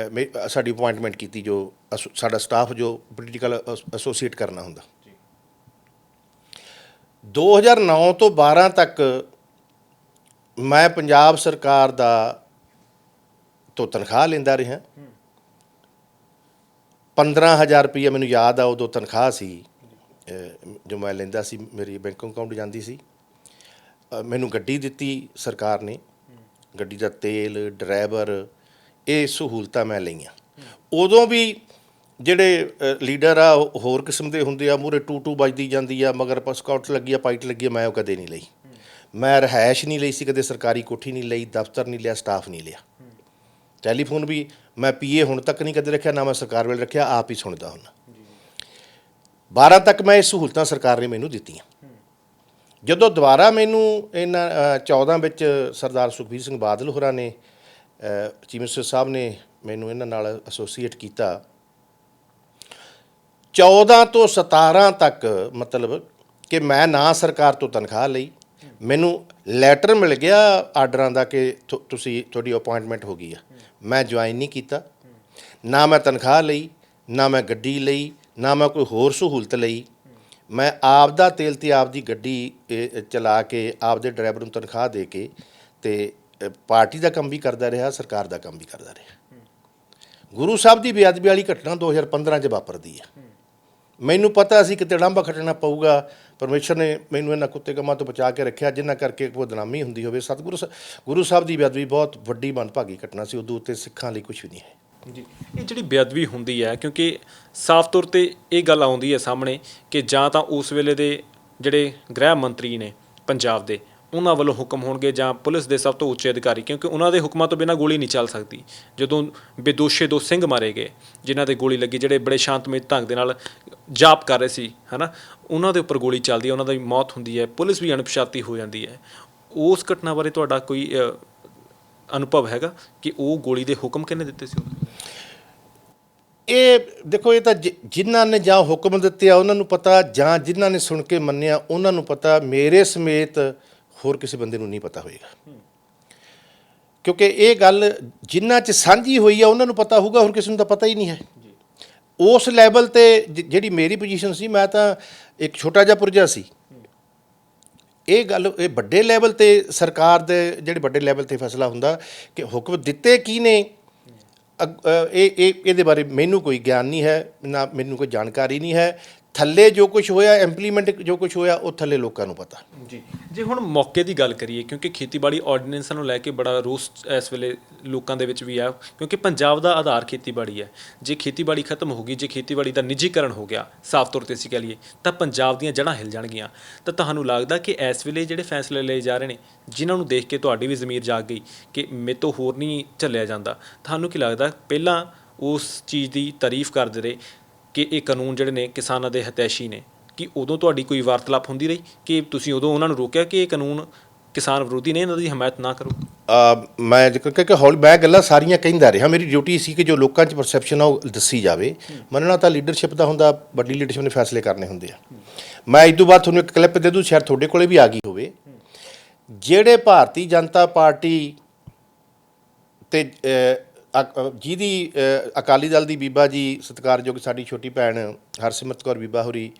ਸਾਡੀ ਅਪੁਆਇੰਟਮੈਂਟ ਕੀਤੀ, ਜੋ ਸਾਡਾ ਸਟਾਫ ਜੋ ਪੋਲੀਟੀਕਲ ਐਸੋਸੀਏਟ ਕਰਨਾ ਹੁੰਦਾ। 2009 ਤੋਂ 12 ਤੱਕ ਮੈਂ ਪੰਜਾਬ ਸਰਕਾਰ ਤੋਂ ਤਨਖਾਹ ਲੈਂਦਾ ਰਿਹਾ। 15,000 ਰੁਪਈਆ ਮੈਨੂੰ ਯਾਦ ਆ ਉਦੋਂ ਤਨਖਾਹ ਸੀ ਜੋ ਮੈਂ ਲੈਂਦਾ ਸੀ, ਮੇਰੀ ਬੈਂਕ ਅਕਾਊਂਟ ਜਾਂਦੀ ਸੀ। ਮੈਨੂੰ ਗੱਡੀ ਦਿੱਤੀ ਸਰਕਾਰ ਨੇ, ਗੱਡੀ ਦਾ ਤੇਲ, ਡਰਾਈਵਰ, ਇਹ ਸਹੂਲਤਾਂ ਮੈਂ ਲਈਆਂ। ਉਦੋਂ ਵੀ ਜਿਹੜੇ ਲੀਡਰ ਆ ਉਹ ਹੋਰ ਕਿਸਮ ਦੇ ਹੁੰਦੇ ਆ, ਮੂਹਰੇ ਟੂ ਵੱਜਦੀ ਜਾਂਦੀ ਆ, ਮਗਰ ਸਕਾਊਟ ਲੱਗੀ ਆ, ਪਾਈਟ ਲੱਗੀ ਆ, ਮੈਂ ਉਹ ਕਦੇ ਨਹੀਂ ਲਈ। ਮੈਂ ਰਿਹਾਇਸ਼ ਨਹੀਂ ਲਈ ਸੀ ਕਦੇ, ਸਰਕਾਰੀ ਕੋਠੀ ਨਹੀਂ ਲਈ, ਦਫ਼ਤਰ ਨਹੀਂ ਲਿਆ, ਸਟਾਫ ਨਹੀਂ ਲਿਆ। ਟੈਲੀਫੋਨ ਵੀ ਮੈਂ ਪੀਏ ਹੁਣ ਤੱਕ ਨਹੀਂ ਕਦੇ ਰੱਖਿਆ, ਨਾ ਮੈਂ ਸਰਕਾਰ ਵੇਲੇ ਰੱਖਿਆ, ਆਪ ਹੀ ਸੁਣਦਾ ਹੁੰਦਾ। 12 ਤੱਕ ਮੈਂ ਇਹ ਸਹੂਲਤਾਂ ਸਰਕਾਰ ਨੇ ਮੈਨੂੰ ਦਿੱਤੀਆਂ। ਜਦੋਂ ਦੁਬਾਰਾ ਮੈਨੂੰ ਇਹਨਾਂ 14 ਵਿੱਚ ਸਰਦਾਰ ਸੁਖਬੀਰ ਸਿੰਘ ਬਾਦਲ ਹੋਰਾਂ ਨੇ, ਚੀਫ ਮਿਨਿਸਟਰ ਸਾਹਿਬ ਨੇ ਮੈਨੂੰ ਇਹਨਾਂ ਨਾਲ ਐਸੋਸੀਏਟ ਕੀਤਾ। 14 ਤੋਂ 17 ਤੱਕ ਮਤਲਬ ਕਿ ਮੈਂ ਨਾ ਸਰਕਾਰ ਤੋਂ ਤਨਖਾਹ ਲਈ, ਮੈਨੂੰ ਲੈਟਰ ਮਿਲ ਗਿਆ ਆਰਡਰਾਂ ਦਾ ਕਿ ਤੁਹਾਡੀ ਅਪੁਆਇੰਟਮੈਂਟ ਹੋ ਗਈ ਆ। ਮੈਂ ਜੁਆਇਨ ਨਹੀਂ ਕੀਤਾ, ਨਾ ਮੈਂ ਤਨਖਾਹ ਲਈ, ਨਾ ਮੈਂ ਗੱਡੀ ਲਈ, ਨਾ ਮੈਂ ਕੋਈ ਹੋਰ ਸਹੂਲਤ ਲਈ। ਮੈਂ ਆਪ ਦਾ ਤੇਲ ਤੇ ਆਪ ਦੀ ਗੱਡੀ ਚਲਾ ਕੇ, ਆਪ ਦੇ ਡਰਾਈਵਰ ਨੂੰ ਤਨਖਾਹ ਦੇ ਕੇ, ਤੇ ਪਾਰਟੀ ਦਾ ਕੰਮ ਵੀ ਕਰਦਾ ਰਿਹਾ, ਸਰਕਾਰ ਦਾ ਕੰਮ ਵੀ ਕਰਦਾ ਰਿਹਾ। ਗੁਰੂ ਸਾਹਿਬ ਦੀ ਬੇਅਦਬੀ ਵਾਲੀ ਘਟਨਾ 2015 'ਚ ਵਾਪਰਦੀ ਆ। ਮੈਨੂੰ ਪਤਾ ਸੀ ਕਿਤੇ ਲਾਂਭਾ ਖੱਟਣਾ ਪਊਗਾ, ਪਰਮੇਸ਼ਰ ਨੇ ਮੈਨੂੰ ਇਹਨਾਂ ਕੁੱਤੇ ਕੰਮਾਂ ਤੋਂ ਬਚਾ ਕੇ ਰੱਖਿਆ ਜਿਨ੍ਹਾਂ ਕਰਕੇ ਕੋਈ ਬਦਨਾਮੀ ਹੁੰਦੀ ਹੋਵੇ। ਗੁਰੂ ਸਾਹਿਬ ਦੀ ਬੇਅਦਬੀ ਬਹੁਤ ਵੱਡੀ ਮੰਦਭਾਗੀ ਘਟਨਾ ਸੀ, ਉਦੋਂ ਉੱਤੇ ਸਿੱਖਾਂ ਲਈ ਕੁਝ ਵੀ ਨਹੀਂ ਹੈ ਜੀ। ਇਹ ਜਿਹੜੀ ਬੇਅਦਬੀ ਹੁੰਦੀ ਹੈ, ਕਿਉਂਕਿ ਸਾਫ਼ ਤੌਰ 'ਤੇ ਇਹ ਗੱਲ ਆਉਂਦੀ ਹੈ ਸਾਹਮਣੇ ਕਿ ਜਾਂ ਤਾਂ ਉਸ ਵੇਲੇ ਦੇ ਜਿਹੜੇ ਗ੍ਰਹਿ ਮੰਤਰੀ ਨੇ ਪੰਜਾਬ ਦੇ, ਉਹਨਾਂ ਵੱਲੋਂ ਹੁਕਮ ਹੋਣਗੇ, ਜਾਂ ਪੁਲਿਸ ਦੇ ਸਭ ਤੋਂ ਉੱਚੇ ਅਧਿਕਾਰੀ, ਕਿਉਂਕਿ ਉਹਨਾਂ ਦੇ ਹੁਕਮਾਂ ਤੋਂ ਬਿਨਾਂ ਗੋਲੀ ਨਹੀਂ ਚੱਲ ਸਕਦੀ। ਜਦੋਂ ਬੇਦੋਸ਼ੇ 2 ਸਿੰਘ ਮਾਰੇ ਗਏ ਜਿਨ੍ਹਾਂ 'ਤੇ ਗੋਲੀ ਲੱਗੀ, ਜਿਹੜੇ ਬੜੇ ਸ਼ਾਂਤਮਈ ਢੰਗ ਦੇ ਨਾਲ ਜਾਪ ਕਰ ਰਹੇ ਸੀ, ਹੈ ਨਾ, ਉਹਨਾਂ ਦੇ ਉੱਪਰ ਗੋਲੀ ਚੱਲਦੀ ਹੈ, ਉਹਨਾਂ ਦੀ ਮੌਤ ਹੁੰਦੀ ਹੈ, ਪੁਲਿਸ ਵੀ ਅਣਪਛਾਤੀ ਹੋ ਜਾਂਦੀ ਹੈ। ਉਸ ਘਟਨਾ ਬਾਰੇ ਤੁਹਾਡਾ ਕੋਈ ਅਨੁਭਵ ਹੈਗਾ ਕਿ ਉਹ ਗੋਲੀ ਦੇ ਹੁਕਮ ਕਿਹਨੇ ਦਿੱਤੇ ਸੀ? ਇਹ ਦੇਖੋ, ਇਹ ਤਾਂ ਜਿਨ੍ਹਾਂ ਨੇ ਜਾਂ ਹੁਕਮ ਦਿੱਤੇ ਆ ਉਹਨਾਂ ਨੂੰ ਪਤਾ, ਜਾਂ ਜਿਨ੍ਹਾਂ ਨੇ ਸੁਣ ਕੇ ਮੰਨਿਆ ਉਹਨਾਂ ਨੂੰ ਪਤਾ। ਮੇਰੇ ਸਮੇਤ ਹੋਰ ਕਿਸੇ ਬੰਦੇ ਨੂੰ ਨਹੀਂ ਪਤਾ ਹੋਏਗਾ, ਕਿਉਂਕਿ ਇਹ ਗੱਲ ਜਿਨ੍ਹਾਂ 'ਚ ਸਾਂਝੀ ਹੋਈ ਆ ਉਹਨਾਂ ਨੂੰ ਪਤਾ ਹੋਊਗਾ, ਹੋਰ ਕਿਸੇ ਨੂੰ ਤਾਂ ਪਤਾ ਹੀ ਨਹੀਂ ਹੈ। ਉਸ ਲੈਵਲ 'ਤੇ ਜਿਹੜੀ ਮੇਰੀ ਪੋਜੀਸ਼ਨ ਸੀ, ਮੈਂ ਤਾਂ ਇੱਕ ਛੋਟਾ ਜਿਹਾ ਪੁਰਜਾ ਸੀ। ਇਹ ਗੱਲ ਇਹ ਵੱਡੇ ਲੈਵਲ 'ਤੇ ਸਰਕਾਰ ਦੇ ਜਿਹੜੇ ਵੱਡੇ ਲੈਵਲ 'ਤੇ ਫੈਸਲਾ ਹੁੰਦਾ ਕਿ ਹੁਕਮ ਦਿੱਤੇ ਕੀ ਨੇ, ਇਹਦੇ ਬਾਰੇ ਮੈਨੂੰ ਕੋਈ ਗਿਆਨ ਨਹੀਂ ਹੈ, ਨਾ ਮੈਨੂੰ ਕੋਈ ਜਾਣਕਾਰੀ ਨਹੀਂ ਹੈ। ਥੱਲੇ ਜੋ ਕੁਝ ਹੋਇਆ, ਇੰਪਲੀਮੈਂਟ ਜੋ ਕੁਝ ਹੋਇਆ, ਉਹ ਥੱਲੇ ਲੋਕਾਂ ਨੂੰ ਪਤਾ ਜੀ। ਜੇ ਹੁਣ ਮੌਕੇ ਦੀ ਗੱਲ ਕਰੀਏ, ਕਿਉਂਕਿ ਖੇਤੀਬਾੜੀ ਆਰਡੀਨੈਂਸਾਂ ਨੂੰ ਲੈ ਕੇ ਬੜਾ ਰੋਸ ਇਸ ਵੇਲੇ ਲੋਕਾਂ ਦੇ ਵਿੱਚ ਵੀ ਆ, ਕਿਉਂਕਿ ਪੰਜਾਬ ਦਾ ਆਧਾਰ ਖੇਤੀਬਾੜੀ ਹੈ। ਜੇ ਖੇਤੀਬਾੜੀ ਖਤਮ ਹੋ ਗਈ, ਜੇ ਖੇਤੀਬਾੜੀ ਦਾ ਨਿੱਜੀਕਰਨ ਹੋ ਗਿਆ, ਸਾਫ਼ ਤੌਰ 'ਤੇ ਅਸੀਂ ਕਹਿ ਲਈਏ, ਤਾਂ ਪੰਜਾਬ ਦੀਆਂ ਜੜ੍ਹਾਂ ਹਿੱਲ ਜਾਣਗੀਆਂ। ਤਾਂ ਤੁਹਾਨੂੰ ਲੱਗਦਾ ਕਿ ਇਸ ਵੇਲੇ ਜਿਹੜੇ ਫੈਸਲੇ ਲਏ ਜਾ ਰਹੇ ਨੇ, ਜਿਨ੍ਹਾਂ ਨੂੰ ਦੇਖ ਕੇ ਤੁਹਾਡੀ ਵੀ ਜ਼ਮੀਰ ਜਾਗ ਗਈ ਕਿ ਮੇਰੇ ਤੋਂ ਹੋਰ ਨਹੀਂ ਝੱਲਿਆ ਜਾਂਦਾ, ਤੁਹਾਨੂੰ ਕੀ ਲੱਗਦਾ ਪਹਿਲਾਂ ਉਸ ਚੀਜ਼ ਦੀ ਤਾਰੀਫ ਕਰਦੇ ਰਹੇ ਕਿ ਇਹ ਕਾਨੂੰਨ ਜਿਹੜੇ ਨੇ ਕਿਸਾਨਾਂ ਦੇ ਹਿਤੈਸ਼ੀ ਨੇ, ਕਿ ਉਦੋਂ ਤੁਹਾਡੀ ਕੋਈ ਵਾਰਤਾਲਾਪ ਹੁੰਦੀ ਰਹੀ ਕਿ ਤੁਸੀਂ ਉਦੋਂ ਉਹਨਾਂ ਨੂੰ ਰੋਕਿਆ ਕਿ ਇਹ ਕਾਨੂੰਨ ਕਿਸਾਨ ਵਿਰੋਧੀ ਨੇ, ਇਹਨਾਂ ਦੀ ਹਮਾਇਤ ਨਾ ਕਰੋ? ਮੈਂ ਕਿਉਂਕਿ ਹੌਲੀ ਮੈਂ ਗੱਲਾਂ ਸਾਰੀਆਂ ਕਹਿੰਦਾ ਰਿਹਾ। ਮੇਰੀ ਡਿਊਟੀ ਸੀ ਕਿ ਜੋ ਲੋਕਾਂ 'ਚ ਪਰਸੈਪਸ਼ਨ ਆ ਉਹ ਦੱਸੀ ਜਾਵੇ। ਮੰਨਣਾ ਤਾਂ ਲੀਡਰਸ਼ਿਪ ਦਾ ਹੁੰਦਾ, ਵੱਡੀ ਲੀਡਰਸ਼ਿਪ ਨੇ ਫੈਸਲੇ ਕਰਨੇ ਹੁੰਦੇ ਆ। ਮੈਂ ਇਸ ਤੋਂ ਬਾਅਦ ਤੁਹਾਨੂੰ ਇੱਕ ਕਲਿੱਪ ਦੇ ਦੂੰ, ਸ਼ਾਇਦ ਤੁਹਾਡੇ ਕੋਲੇ ਵੀ ਆ ਗਈ ਹੋਵੇ। ਜਿਹੜੇ ਭਾਰਤੀ ਜਨਤਾ ਪਾਰਟੀ ਤੇ ਜਿਹਦੀ ਅਕਾਲੀ ਦਲ ਦੀ ਬੀਬਾ ਜੀ, ਸਤਿਕਾਰਯੋਗ ਸਾਡੀ ਛੋਟੀ ਭੈਣ ਹਰਸਿਮਰਤ ਕੌਰ ਬੀਬਾ ਹੋਰੀ,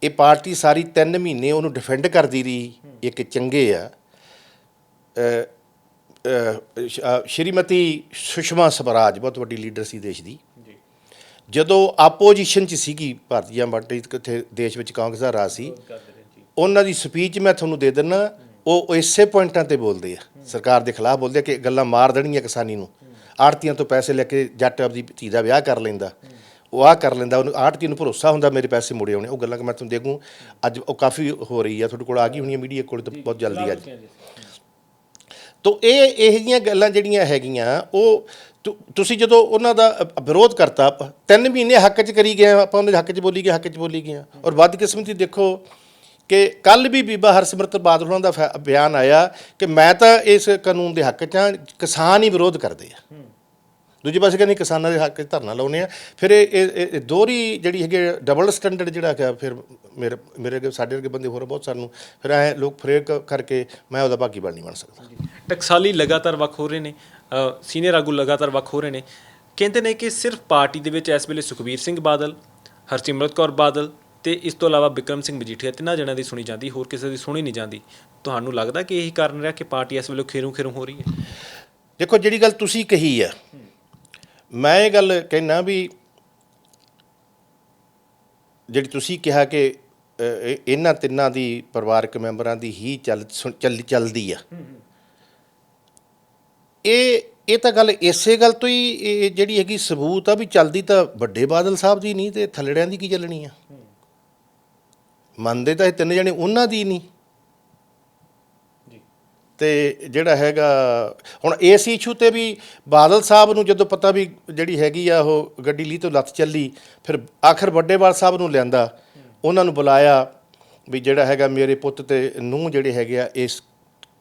ਇਹ ਪਾਰਟੀ ਸਾਰੀ 3 ਮਹੀਨੇ ਉਹਨੂੰ ਡਿਫੈਂਡ ਕਰਦੀ ਰਹੀ। ਇੱਕ ਚੰਗੇ ਆ ਸ਼੍ਰੀਮਤੀ ਸੁਸ਼ਮਾ ਸਵਰਾਜ, ਬਹੁਤ ਵੱਡੀ ਲੀਡਰ ਸੀ ਦੇਸ਼ ਦੀ, ਜਦੋਂ ਆਪੋਜੀਸ਼ਨ 'ਚ ਸੀਗੀ ਭਾਰਤੀ ਜਨਤਾ ਪਾਰਟੀ, ਕਿੱਥੇ ਦੇਸ਼ ਵਿੱਚ ਕਾਂਗਰਸ ਦਾ ਰਾਜ ਸੀ, ਉਹਨਾਂ ਦੀ ਸਪੀਚ ਮੈਂ ਤੁਹਾਨੂੰ ਦੇ ਦਿੰਦਾ। ਉਹ ਇਸੇ ਪੁਆਇੰਟਾਂ 'ਤੇ ਬੋਲਦੇ ਆ, ਸਰਕਾਰ ਦੇ ਖਿਲਾਫ ਬੋਲਦੇ ਆ ਕਿ ਗੱਲਾਂ ਮਾਰ ਦੇਣਗੀਆਂ ਕਿਸਾਨੀ ਨੂੰ। ਆੜਤੀਆਂ ਤੋਂ ਪੈਸੇ ਲੈ ਕੇ ਜੱਟ ਆਪਦੀ ਧੀ ਦਾ ਵਿਆਹ ਕਰ ਲੈਂਦਾ, ਉਹ ਆਹ ਕਰ ਲੈਂਦਾ, ਉਹਨੂੰ ਆੜਤੀ ਨੂੰ ਭਰੋਸਾ ਹੁੰਦਾ ਮੇਰੇ ਪੈਸੇ ਮੁੜੇ ਆਉਣੇ। ਉਹ ਗੱਲਾਂ ਕਿ ਮੈਂ ਤੁਹਾਨੂੰ ਦੇਖੂੰ ਅੱਜ ਉਹ ਕਾਫੀ ਹੋ ਰਹੀ ਆ, ਤੁਹਾਡੇ ਕੋਲ ਆ ਗਈ ਹੋਣੀ ਮੀਡੀਆ ਕੋਲ ਤਾਂ ਬਹੁਤ ਜਲਦੀ ਅੱਜ। ਤਾਂ ਇਹੋ ਜਿਹੀਆਂ ਗੱਲਾਂ ਜਿਹੜੀਆਂ ਹੈਗੀਆਂ, ਉਹ ਤੁਸੀਂ ਜਦੋਂ ਉਹਨਾਂ ਦਾ ਵਿਰੋਧ ਕਰਤਾ, 3 ਮਹੀਨੇ ਹੱਕ 'ਚ ਕਰੀ ਗਏ, ਆਪਾਂ ਉਹਨਾਂ ਦੇ ਹੱਕ 'ਚ ਬੋਲੀ ਗਏ। ਔਰ ਬਦਕਿਸਮਤੀ ਦੇਖੋ ਕਿ ਕੱਲ੍ਹ ਵੀ ਬੀਬਾ ਹਰਸਿਮਰਤ ਬਾਦਲ ਉਹਨਾਂ ਦਾ ਬਿਆਨ ਆਇਆ ਕਿ ਮੈਂ ਤਾਂ ਇਸ ਕਾਨੂੰਨ ਦੇ ਹੱਕ 'ਚ ਹਾਂ, ਕਿਸਾਨ ਹੀ ਵਿਰੋਧ ਕਰਦੇ ਆ। ਦੂਜੇ ਪਾਸੇ ਕਹਿੰਦੇ ਕਿਸਾਨਾਂ ਦੇ ਹੱਕ 'ਚ ਧਰਨਾ ਲਾਉਂਦੇ ਆ। ਫਿਰ ਇਹ ਦੋਹਰੀ ਜਿਹੜੀ ਹੈਗੀ ਡਬਲ ਸਟੈਂਡਰਡ ਜਿਹੜਾ ਹੈਗਾ, ਫਿਰ ਮੇਰੇ ਅੱਗੇ ਸਾਡੇ ਵਰਗੇ ਬੰਦੇ ਹੋਰ ਬਹੁਤ ਸਾਨੂੰ ਫਿਰ ਐ ਲੋਕ ਫਰੇਕ ਕਰਕੇ ਮੈਂ ਉਹਦਾ ਭਾਗੀਦਾਰ ਨਹੀਂ ਬਣ ਸਕਦਾ। ਟਕਸਾਲੀ ਲਗਾਤਾਰ ਵੱਖ ਹੋ ਰਹੇ ਨੇ, ਸੀਨੀਅਰ ਆਗੂ ਲਗਾਤਾਰ ਵੱਖ ਹੋ ਰਹੇ ਨੇ। ਕਹਿੰਦੇ ਨੇ ਕਿ ਸਿਰਫ ਪਾਰਟੀ ਦੇ ਵਿੱਚ ਇਸ ਵੇਲੇ ਸੁਖਬੀਰ ਸਿੰਘ ਬਾਦਲ, ਹਰਸਿਮਰਤ ਕੌਰ ਬਾਦਲ ਤੇ ਇਸ ਤੋਂ ਇਲਾਵਾ ਬਿਕਰਮ ਸਿੰਘ ਮਜੀਠੀਆ ਤਿੰਨਾਂ ਜਣਿਆਂ ਦੀ ਸੁਣੀ ਜਾਂਦੀ, ਹੋਰ ਕਿਸੇ ਦੀ ਸੁਣੀ ਨਹੀਂ ਜਾਂਦੀ। ਤੁਹਾਨੂੰ ਲੱਗਦਾ ਕਿ ਇਹੀ ਕਾਰਨ ਰਿਹਾ ਕਿ ਪਾਰਟੀ ਇਸ ਵੇਲੇ ਖੇਰੂ ਹੋ ਰਹੀ ਹੈ? ਦੇਖੋ, ਜਿਹੜੀ ਗੱਲ ਤੁਸੀਂ ਕਹੀ ਆ, ਮੈਂ ਇਹ ਗੱਲ ਕਹਿਣਾ ਵੀ ਜਿਹੜੀ ਤੁਸੀਂ ਕਿਹਾ ਕਿ ਇਹਨਾਂ ਤਿੰਨਾਂ ਦੀ ਪਰਿਵਾਰਕ ਮੈਂਬਰਾਂ ਦੀ ਹੀ ਚੱਲਦੀ ਆ, ਇਹ ਤਾਂ ਗੱਲ ਇਸੇ ਗੱਲ ਤੋਂ ਹੀ ਇਹ ਜਿਹੜੀ ਹੈਗੀ ਸਬੂਤ ਆ ਵੀ ਚੱਲਦੀ ਤਾਂ ਵੱਡੇ ਬਾਦਲ ਸਾਹਿਬ ਦੀ ਨਹੀਂ ਤੇ ਥੱਲੜਿਆਂ ਦੀ ਕੀ ਚੱਲਣੀ ਆ। ਮੰਨਦੇ ਤਾਂ ਇਹ ਤਿੰਨ ਜਣੇ ਉਹਨਾਂ ਦੀ ਨਹੀਂ। ਤੇ ਜਿਹੜਾ ਹੈਗਾ ਹੁਣ ਇਸ ਇਸ਼ੂ ਤੇ ਵੀ ਬਾਦਲ ਸਾਹਿਬ ਨੂੰ ਜਦੋਂ ਪਤਾ ਵੀ ਜਿਹੜੀ ਹੈਗੀ ਆ ਉਹ ਗੱਡੀ ਲੀ ਤੋਂ ਲੱਤ ਚੱਲੀ, ਫਿਰ ਆਖਰ ਵੱਡੇਵਾਲ ਸਾਹਿਬ ਨੂੰ ਲਿਆਂਦਾ, ਉਹਨਾਂ ਨੂੰ ਬੁਲਾਇਆ ਵੀ ਜਿਹੜਾ ਹੈਗਾ ਮੇਰੇ ਪੁੱਤ ਤੇ ਨੂੰਹ ਜਿਹੜੇ ਹੈਗੇ ਆ ਇਸ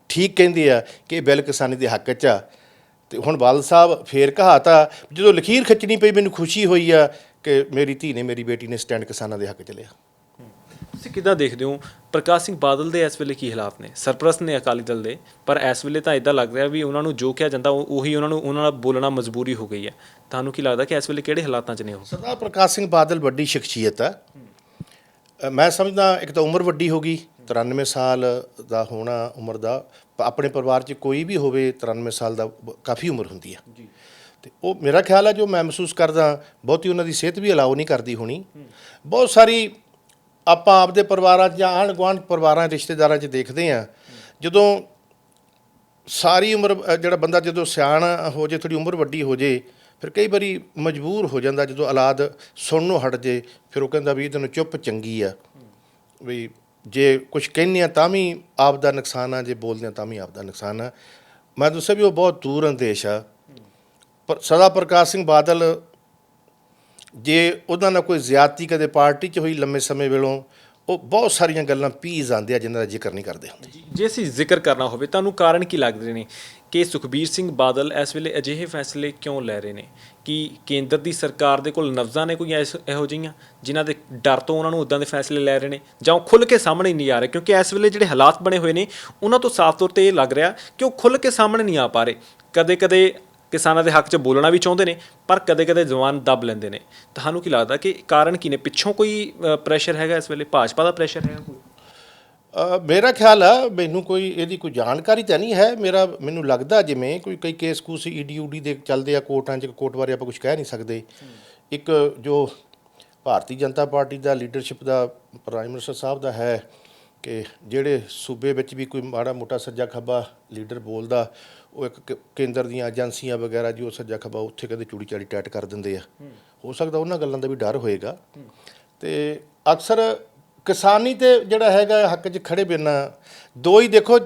ਠੀਕ ਕਹਿੰਦੇ ਆ ਕਿ ਇਹ ਬਿੱਲ ਕਿਸਾਨੀ ਦੇ ਹੱਕ 'ਚ ਆ। ਤੇ ਹੁਣ ਬਾਦਲ ਸਾਹਿਬ ਫੇਰ ਕਹਾਤਾ, ਜਦੋਂ ਲਖੀਰ ਖਿੱਚਣੀ ਪਈ ਮੈਨੂੰ ਖੁਸ਼ੀ ਹੋਈ ਆ ਕਿ ਮੇਰੀ ਧੀ ਨੇ, ਮੇਰੀ ਬੇਟੀ ਨੇ ਸਟੈਂਡ ਕਿਸਾਨਾਂ ਦੇ ਹੱਕ 'ਚ ਲਿਆ। ਤੁਸੀਂ ਕਿੱਦਾਂ ਦੇਖਦੇ ਹੋ ਪ੍ਰਕਾਸ਼ ਸਿੰਘ ਬਾਦਲ ਦੇ ਇਸ ਵੇਲੇ ਕੀ ਹਾਲਾਤ ਨੇ? ਸਰਪ੍ਰਸਤ ਨੇ ਅਕਾਲੀ ਦਲ ਦੇ, ਪਰ ਇਸ ਵੇਲੇ ਤਾਂ ਇਦਾਂ ਲੱਗ ਰਿਹਾ ਵੀ ਉਹਨਾਂ ਨੂੰ ਜੋ ਕਿਹਾ ਜਾਂਦਾ ਉਹੀ ਉਹਨਾਂ ਨਾਲ ਬੋਲਣਾ ਮਜਬੂਰੀ ਹੋ ਗਈ ਹੈ। ਤੁਹਾਨੂੰ ਕੀ ਲੱਗਦਾ ਕਿ ਇਸ ਵੇਲੇ ਕਿਹੜੇ ਹਾਲਾਤਾਂ 'ਚ ਨੇ ਉਹ? ਸਰਦਾਰ ਪ੍ਰਕਾਸ਼ ਸਿੰਘ ਬਾਦਲ ਵੱਡੀ ਸ਼ਖਸੀਅਤ ਆ। ਮੈਂ ਸਮਝਦਾ ਇੱਕ ਤਾਂ ਉਮਰ ਵੱਡੀ ਹੋ ਗਈ, 93 ਸਾਲ ਦਾ ਹੋਣਾ ਉਮਰ ਦਾ। ਆਪਣੇ ਪਰਿਵਾਰ 'ਚ ਕੋਈ ਵੀ ਹੋਵੇ 93 ਸਾਲ ਦਾ ਕਾਫੀ ਉਮਰ ਹੁੰਦੀ ਆ। ਤੇ ਉਹ ਮੇਰਾ ਖਿਆਲ ਆ, ਜੋ ਮੈਂ ਮਹਿਸੂਸ ਕਰਦਾ, ਬਹੁਤੀ ਉਹਨਾਂ ਦੀ ਸਿਹਤ ਵੀ ਅਲਾਓ ਨਹੀਂ ਕਰਦੀ ਹੋਣੀ। ਬਹੁਤ ਸਾਰੀ ਆਪਾਂ ਆਪਦੇ ਪਰਿਵਾਰਾਂ 'ਚ ਜਾਂ ਆਂਢ ਗੁਆਂਢ ਪਰਿਵਾਰਾਂ ਰਿਸ਼ਤੇਦਾਰਾਂ 'ਚ ਦੇਖਦੇ ਹਾਂ, ਜਦੋਂ ਸਾਰੀ ਉਮਰ ਜਿਹੜਾ ਬੰਦਾ ਜਦੋਂ ਸਿਆਣਾ ਹੋ ਜੇ, ਥੋੜ੍ਹੀ ਉਮਰ ਵੱਡੀ ਹੋ ਜੇ, ਫਿਰ ਕਈ ਵਾਰੀ ਮਜਬੂਰ ਹੋ ਜਾਂਦਾ ਜਦੋਂ ਔਲਾਦ ਸੁਣਨੋਂ ਹਟ ਜੇ। ਫਿਰ ਉਹ ਕਹਿੰਦਾ ਵੀ ਤੈਨੂੰ ਚੁੱਪ ਚੰਗੀ ਆ, ਵੀ ਜੇ ਕੁਝ ਕਹਿੰਦੇ ਆ ਤਾਂ ਵੀ ਆਪ ਦਾ ਨੁਕਸਾਨ ਆ, ਜੇ ਬੋਲਦੇ ਆ ਤਾਂ ਵੀ ਆਪ ਦਾ ਨੁਕਸਾਨ ਆ। ਮੈਂ ਦੱਸਿਆ ਵੀ ਉਹ ਬਹੁਤ ਦੂਰ ਅੰਦੇਸ਼ ਆ। ਪਰ ਸਰਦਾਰ ਪ੍ਰਕਾਸ਼ ਸਿੰਘ ਬਾਦਲ, ਜੇ ਉਹਨਾਂ ਨਾਲ ਕੋਈ ਜ਼ਿਆਦਤੀ ਕਦੇ ਪਾਰਟੀ 'ਚ ਹੋਈ ਲੰਮੇ ਸਮੇਂ ਵੇਲੋਂ, ਉਹ ਬਹੁਤ ਸਾਰੀਆਂ ਗੱਲਾਂ ਪੀਸ ਆਉਂਦੇ ਆ ਜਿਨ੍ਹਾਂ ਦਾ ਜ਼ਿਕਰ ਨਹੀਂ ਕਰਦੇ ਹੁੰਦੇ। ਜੇ ਅਸੀਂ ਜ਼ਿਕਰ ਕਰਨਾ ਹੋਵੇ, ਤੁਹਾਨੂੰ ਕਾਰਨ ਕੀ ਲੱਗਦੇ ਨੇ ਕਿ ਸੁਖਬੀਰ ਸਿੰਘ ਬਾਦਲ ਇਸ ਵੇਲੇ ਅਜਿਹੇ ਫੈਸਲੇ ਕਿਉਂ ਲੈ ਰਹੇ ਨੇ? ਕਿ ਕੇਂਦਰ ਦੀ ਸਰਕਾਰ ਦੇ ਕੋਲ ਨਬਜ਼ਾਂ ਨੇ ਕੋਈ ਇਹੋ ਜਿਹੀਆਂ ਜਿਨ੍ਹਾਂ ਦੇ ਡਰ ਤੋਂ ਉਹਨਾਂ ਨੂੰ ਉੱਦਾਂ ਦੇ ਫੈਸਲੇ ਲੈ ਰਹੇ ਨੇ, ਜਾਂ ਉਹ ਖੁੱਲ੍ਹ ਕੇ ਸਾਹਮਣੇ ਨਹੀਂ ਆ ਰਹੇ? ਕਿਉਂਕਿ ਇਸ ਵੇਲੇ ਜਿਹੜੇ ਹਾਲਾਤ ਬਣੇ ਹੋਏ ਨੇ ਉਹਨਾਂ ਤੋਂ ਸਾਫ਼ ਤੌਰ 'ਤੇ ਇਹ ਲੱਗ ਰਿਹਾ ਕਿ ਉਹ ਖੁੱਲ੍ਹ ਕੇ ਸਾਹਮਣੇ ਨਹੀਂ ਆ ਪਾ ਰਹੇ। ਕਦੇ ਕਿਸਾਨਾਂ ਦੇ ਹੱਕ 'ਚ ਬੋਲਣਾ ਵੀ ਚਾਹੁੰਦੇ ਨੇ, ਪਰ ਕਦੇ ਜ਼ੁਬਾਨ ਦੱਬ ਲੈਂਦੇ ਨੇ। ਤੁਹਾਨੂੰ ਕੀ ਲੱਗਦਾ ਕਿ ਕਾਰਨ ਕੀ ਨੇ? ਪਿੱਛੋਂ ਕੋਈ ਪ੍ਰੈਸ਼ਰ ਹੈਗਾ ਇਸ ਵੇਲੇ? ਭਾਜਪਾ ਦਾ ਪ੍ਰੈਸ਼ਰ ਹੈਗਾ ਕੋਈ? ਮੇਰਾ ਖਿਆਲ ਆ, ਮੈਨੂੰ ਕੋਈ ਇਹਦੀ ਕੋਈ ਜਾਣਕਾਰੀ ਤਾਂ ਨਹੀਂ ਹੈ। ਮੈਨੂੰ ਲੱਗਦਾ ਜਿਵੇਂ ਕੋਈ ਕਈ ਕੇਸ ਕੂਸ ਈਡੀ ਦੇ ਚੱਲਦੇ ਆ ਕੋਰਟਾਂ 'ਚ। ਕੋਰਟ ਬਾਰੇ ਆਪਾਂ ਕੁਝ ਕਹਿ ਨਹੀਂ ਸਕਦੇ। ਇੱਕ ਜੋ ਭਾਰਤੀ ਜਨਤਾ ਪਾਰਟੀ ਦਾ ਲੀਡਰਸ਼ਿਪ ਦਾ, ਪ੍ਰਾਈਮ ਮਿਨਿਸਟਰ ਸਾਹਿਬ ਦਾ ਹੈ ਕਿ ਜਿਹੜੇ ਸੂਬੇ ਵਿੱਚ ਵੀ ਕੋਈ ਮਾੜਾ ਮੋਟਾ ਸੱਜਾ ਖੱਬਾ ਲੀਡਰ ਬੋਲਦਾ, ਉਹ ਇੱਕ ਕੇਂਦਰ ਦੀਆਂ ਏਜੰਸੀਆਂ ਵਗੈਰਾ ਜੋ ਸੱਜਾ ਖੱਬਾ ਉੱਥੇ ਕਦੇ ਚੂੜੀ ਚਾੜੀ ਟੈਟ ਕਰ ਦਿੰਦੇ ਆ। ਹੋ ਸਕਦਾ ਉਹਨਾਂ ਗੱਲਾਂ ਦਾ ਵੀ ਡਰ ਹੋਏਗਾ। ਤੇ ਅਕਸਰ ਕਿਸਾਨੀ ਤੇ ਜਿਹੜਾ ਹੈਗਾ ਹੱਕ 'ਚ ਖੜੇ ਬਿਨਾਂ ਦੋ ਹੀ ਦੇਖੋ,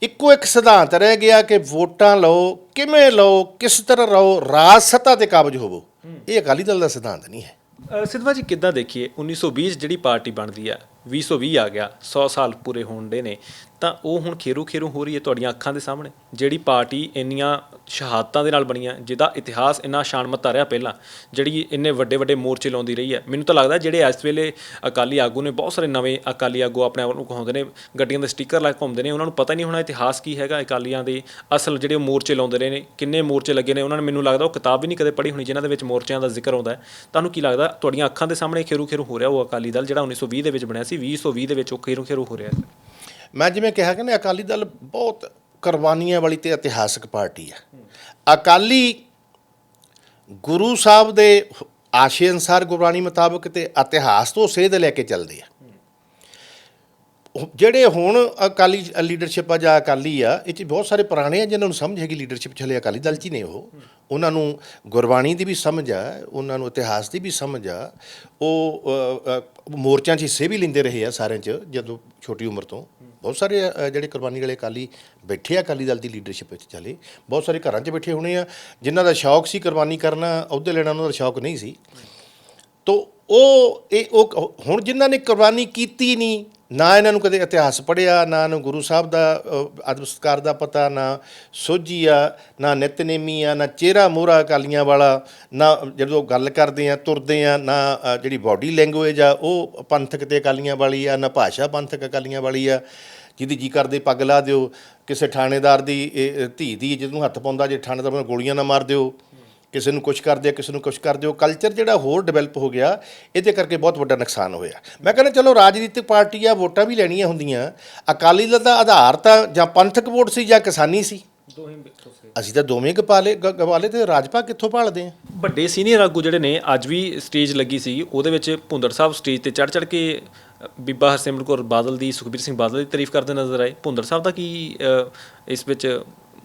ਇੱਕੋ ਇੱਕ ਸਿਧਾਂਤ ਰਹਿ ਗਿਆ ਕਿ ਵੋਟਾਂ ਲਓ, ਕਿਵੇਂ ਲਓ, ਕਿਸ ਤਰ੍ਹਾਂ ਰਹੋ, ਰਾਜ ਸੱਤਾ ਤੇ ਕਾਬਜ ਹੋਵੋ। ਇਹ ਅਕਾਲੀ ਦਲ ਦਾ ਸਿਧਾਂਤ ਨਹੀਂ ਹੈ। ਸਿੱਧਵਾ ਜੀ, ਕਿੱਦਾਂ ਦੇਖੀਏ 1920 ਜਿਹੜੀ ਪਾਰਟੀ ਬਣਦੀ ਆ, 2020 ਆ ਗਿਆ, 100 ਸਾਲ ਪੂਰੇ ਹੋਣ ਦੇ ਨੇ, ਤਾਂ ਉਹ ਹੁਣ ਖੇਰੂ ਹੋ ਰਹੀ ਹੈ ਤੁਹਾਡੀਆਂ ਅੱਖਾਂ ਦੇ ਸਾਹਮਣੇ। ਜਿਹੜੀ ਪਾਰਟੀ ਇੰਨੀਆਂ ਸ਼ਹਾਦਤਾਂ ਦੇ ਨਾਲ ਬਣੀਆਂ, ਜਿਹਦਾ ਇਤਿਹਾਸ ਇੰਨਾ ਸ਼ਾਨਮੱਤਾ ਰਿਹਾ ਪਹਿਲਾਂ, ਜਿਹੜੀ ਇੰਨੇ ਵੱਡੇ ਮੋਰਚੇ ਲਾਉਂਦੀ ਰਹੀ ਹੈ, ਮੈਨੂੰ ਤਾਂ ਲੱਗਦਾ ਜਿਹੜੇ ਇਸ ਵੇਲੇ ਅਕਾਲੀ ਆਗੂ ਨੇ, ਬਹੁਤ ਸਾਰੇ ਨਵੇਂ ਅਕਾਲੀ ਆਗੂ ਆਪਣੇ ਆਪ ਨੂੰ ਕਹਾਉਂਦੇ ਨੇ, ਗੱਡੀਆਂ ਦੇ ਸਟicker ਲਾ ਕੇ ਘੁੰਮਦੇ ਨੇ, ਉਹਨਾਂ ਨੂੰ ਪਤਾ ਨਹੀਂ ਹੋਣਾ ਇਤਿਹਾਸ ਕੀ ਹੈਗਾ ਅਕਾਲੀਆਂ ਦੇ। ਅਸਲ ਜਿਹੜੇ ਮੋਰਚੇ ਲਾਉਂਦੇ ਰਹੇ ਨੇ, ਕਿੰਨੇ ਮੋਰਚੇ ਲੱਗੇ ਨੇ, ਉਹਨਾਂ ਨੇ ਮੈਨੂੰ ਲੱਗਦਾ ਉਹ ਕਿਤਾਬ ਵੀ ਨਹੀਂ ਕਦੇ ਪੜ੍ਹੀ ਹੋਣੀ ਜਿਨ੍ਹਾਂ ਦੇ ਵਿੱਚ ਮੋਰਚਿਆਂ ਦਾ ਜ਼ਿਕਰ ਆਉਂਦਾ ਹੈ। ਤੁਹਾਨੂੰ ਕੀ ਲੱਗਦਾ ਤੁਹਾਡੀਆਂ ਅੱਖਾਂ ਦੇ ਸਾਹਮਣੇ ਖੇਰੂ ਹੋ ਰਿਹਾ ਉਹ ਅਕਾਲੀ ਦਲ ਜਿਹੜਾ 1920 ਦੇ ਵਿੱਚ ਬਣਿਆ ਸੀ, 2020 ਦੇ ਵਿੱਚ ਉਹ ਖੇਰੂ ਹੋ ਰਿਹਾ? ਮੈਂ ਜਿਵੇਂ ਕਿਹਾ ਕਿ ਅਕਾਲੀ ਦਲ ਬਹੁਤ ਕੁਰਬਾਨੀਆਂ ਵਾਲੀ ਤੇ ਇਤਿਹਾਸਕ ਪਾਰਟੀ ਹੈ। ਅਕਾਲੀ ਗੁਰੂ ਸਾਹਿਬ ਦੇ ਆਸ਼ੇ ਅਨੁਸਾਰ, ਗੁਰਬਾਣੀ ਮੁਤਾਬਕ ਤੇ ਇਤਿਹਾਸ ਤੋਂ ਸੇਧ ਲੈ ਕੇ ਚੱਲਦੇ ਆ। ਜਿਹੜੇ ਹੁਣ ਅਕਾਲੀ ਲੀਡਰਸ਼ਿਪ ਆ ਜਾਂ ਅਕਾਲੀ ਆ, ਇਹ 'ਚ ਬਹੁਤ ਸਾਰੇ ਪੁਰਾਣੇ ਆ ਜਿਨ੍ਹਾਂ ਨੂੰ ਸਮਝ ਹੈਗੀ ਲੀਡਰਸ਼ਿਪ 'ਚ, ਹਲੇ ਅਕਾਲੀ ਦਲ 'ਚ ਹੀ ਨੇ ਉਹ। ਉਹਨਾਂ ਨੂੰ ਗੁਰਬਾਣੀ ਦੀ ਵੀ ਸਮਝ ਆ, ਉਹਨਾਂ ਨੂੰ ਇਤਿਹਾਸ ਦੀ ਵੀ ਸਮਝ ਆ। ਉਹ ਮੋਰਚਿਆਂ 'ਚ ਹਿੱਸੇ ਵੀ ਲੈਂਦੇ ਰਹੇ ਆ ਸਾਰਿਆਂ 'ਚ, ਜਦੋਂ ਛੋਟੀ ਉਮਰ ਤੋਂ। ਬਹੁਤ ਸਾਰੇ ਜਿਹੜੇ ਕੁਰਬਾਨੀ ਵਾਲੇ ਅਕਾਲੀ ਬੈਠੇ ਆ ਅਕਾਲੀ ਦਲ ਦੀ ਲੀਡਰਸ਼ਿਪ ਵਿੱਚ ਚੱਲੇ। ਬਹੁਤ ਸਾਰੇ ਘਰਾਂ 'ਚ ਬੈਠੇ ਹੋਣੇ ਆ ਜਿਨ੍ਹਾਂ ਦਾ ਸ਼ੌਕ ਸੀ ਕੁਰਬਾਨੀ ਕਰਨਾ, ਅਹੁਦੇ ਲੈਣਾ, ਉਹਨਾਂ ਦਾ ਸ਼ੌਕ ਨਹੀਂ ਸੀ। ਤੋ ਉਹ ਹੁਣ ਜਿਨ੍ਹਾਂ ਨੇ ਕੁਰਬਾਨੀ ਕੀਤੀ ਨਹੀਂ, ਨਾ ਇਹਨਾਂ ਨੂੰ ਕਦੇ ਇਤਿਹਾਸ ਪੜ੍ਹਿਆ, ਨਾ ਇਹਨੂੰ ਗੁਰੂ ਸਾਹਿਬ ਦਾ ਅਦਬ ਸਤਿਕਾਰ ਦਾ ਪਤਾ, ਨਾ ਸੋਝੀ ਆ, ਨਾ ਨਿਤਨੇਮੀ ਆ, ਨਾ ਚਿਹਰਾ ਮੋਹਰਾ ਅਕਾਲੀਆਂ ਵਾਲਾ, ਨਾ ਜਦੋਂ ਗੱਲ ਕਰਦੇ ਆ ਤੁਰਦੇ ਆ, ਨਾ ਜਿਹੜੀ ਬਾਡੀ ਲੈਂਗੁਏਜ ਆ ਉਹ ਪੰਥਕ ਤੇ ਅਕਾਲੀਆਂ ਵਾਲੀ ਆ, ਨਾ ਭਾਸ਼ਾ ਪੰਥਕ ਅਕਾਲੀਆਂ ਵਾਲੀ ਆ। ਜਿਹਦੀ ਜੀ ਕਰਦੇ ਪੱਗ ਲਾ ਦਿਓ, ਕਿਸੇ ਥਾਣੇਦਾਰ ਦੀ ਧੀ ਦੀ ਜਿਹਨੂੰ ਹੱਥ ਪਾਉਂਦਾ, ਜੇ ਥਾਣੇਦਾਰ ਨੂੰ ਗੋਲੀਆਂ ਨਾ ਮਾਰ ਦਿਓ, ਕਿਸੇ ਨੂੰ ਕੁਛ ਕਰਦੇ, ਕਿਸੇ ਨੂੰ ਕੁਛ ਕਰ ਦਿਓ। ਕਲਚਰ ਜਿਹੜਾ ਹੋਰ ਡਿਵੈਲਪ ਹੋ ਗਿਆ, ਇਹਦੇ ਕਰਕੇ ਬਹੁਤ ਵੱਡਾ ਨੁਕਸਾਨ ਹੋਇਆ। ਮੈਂ ਕਹਿੰਦਾ ਚਲੋ ਰਾਜਨੀਤਿਕ ਪਾਰਟੀ ਆ, ਵੋਟਾਂ ਵੀ ਲੈਣੀਆਂ ਹੁੰਦੀਆਂ। ਅਕਾਲੀ ਦਲ ਦਾ ਆਧਾਰ ਤਾਂ ਜਾਂ ਪੰਥਕ ਵੋਟ ਸੀ ਜਾਂ ਕਿਸਾਨੀ ਸੀ। ਅਸੀਂ ਤਾਂ ਦੋਵੇਂ ਗਵਾਲੇ ਤੇ ਰਾਜਪਾ ਕਿੱਥੋਂ ਭਾਲਦੇ ਆ। ਵੱਡੇ ਸੀਨੀਅਰ ਆਗੂ ਜਿਹੜੇ ਨੇ, ਅੱਜ ਵੀ ਸਟੇਜ ਲੱਗੀ ਸੀ ਉਹਦੇ ਵਿੱਚ ਭੁੰਦੜ ਸਾਹਿਬ ਸਟੇਜ ਤੇ ਚੜ੍ਹ ਕੇ ਬੀਬਾ ਹਰਸਿਮਰਤ ਕੌਰ ਬਾਦਲ ਦੀ, ਸੁਖਬੀਰ ਸਿੰਘ ਬਾਦਲ ਦੀ ਤਾਰੀਫ ਕਰਦੇ ਨਜ਼ਰ ਆਏ। ਭੁੰਦੜ ਸਾਹਿਬ ਦਾ ਕੀ ਇਸ ਵਿੱਚ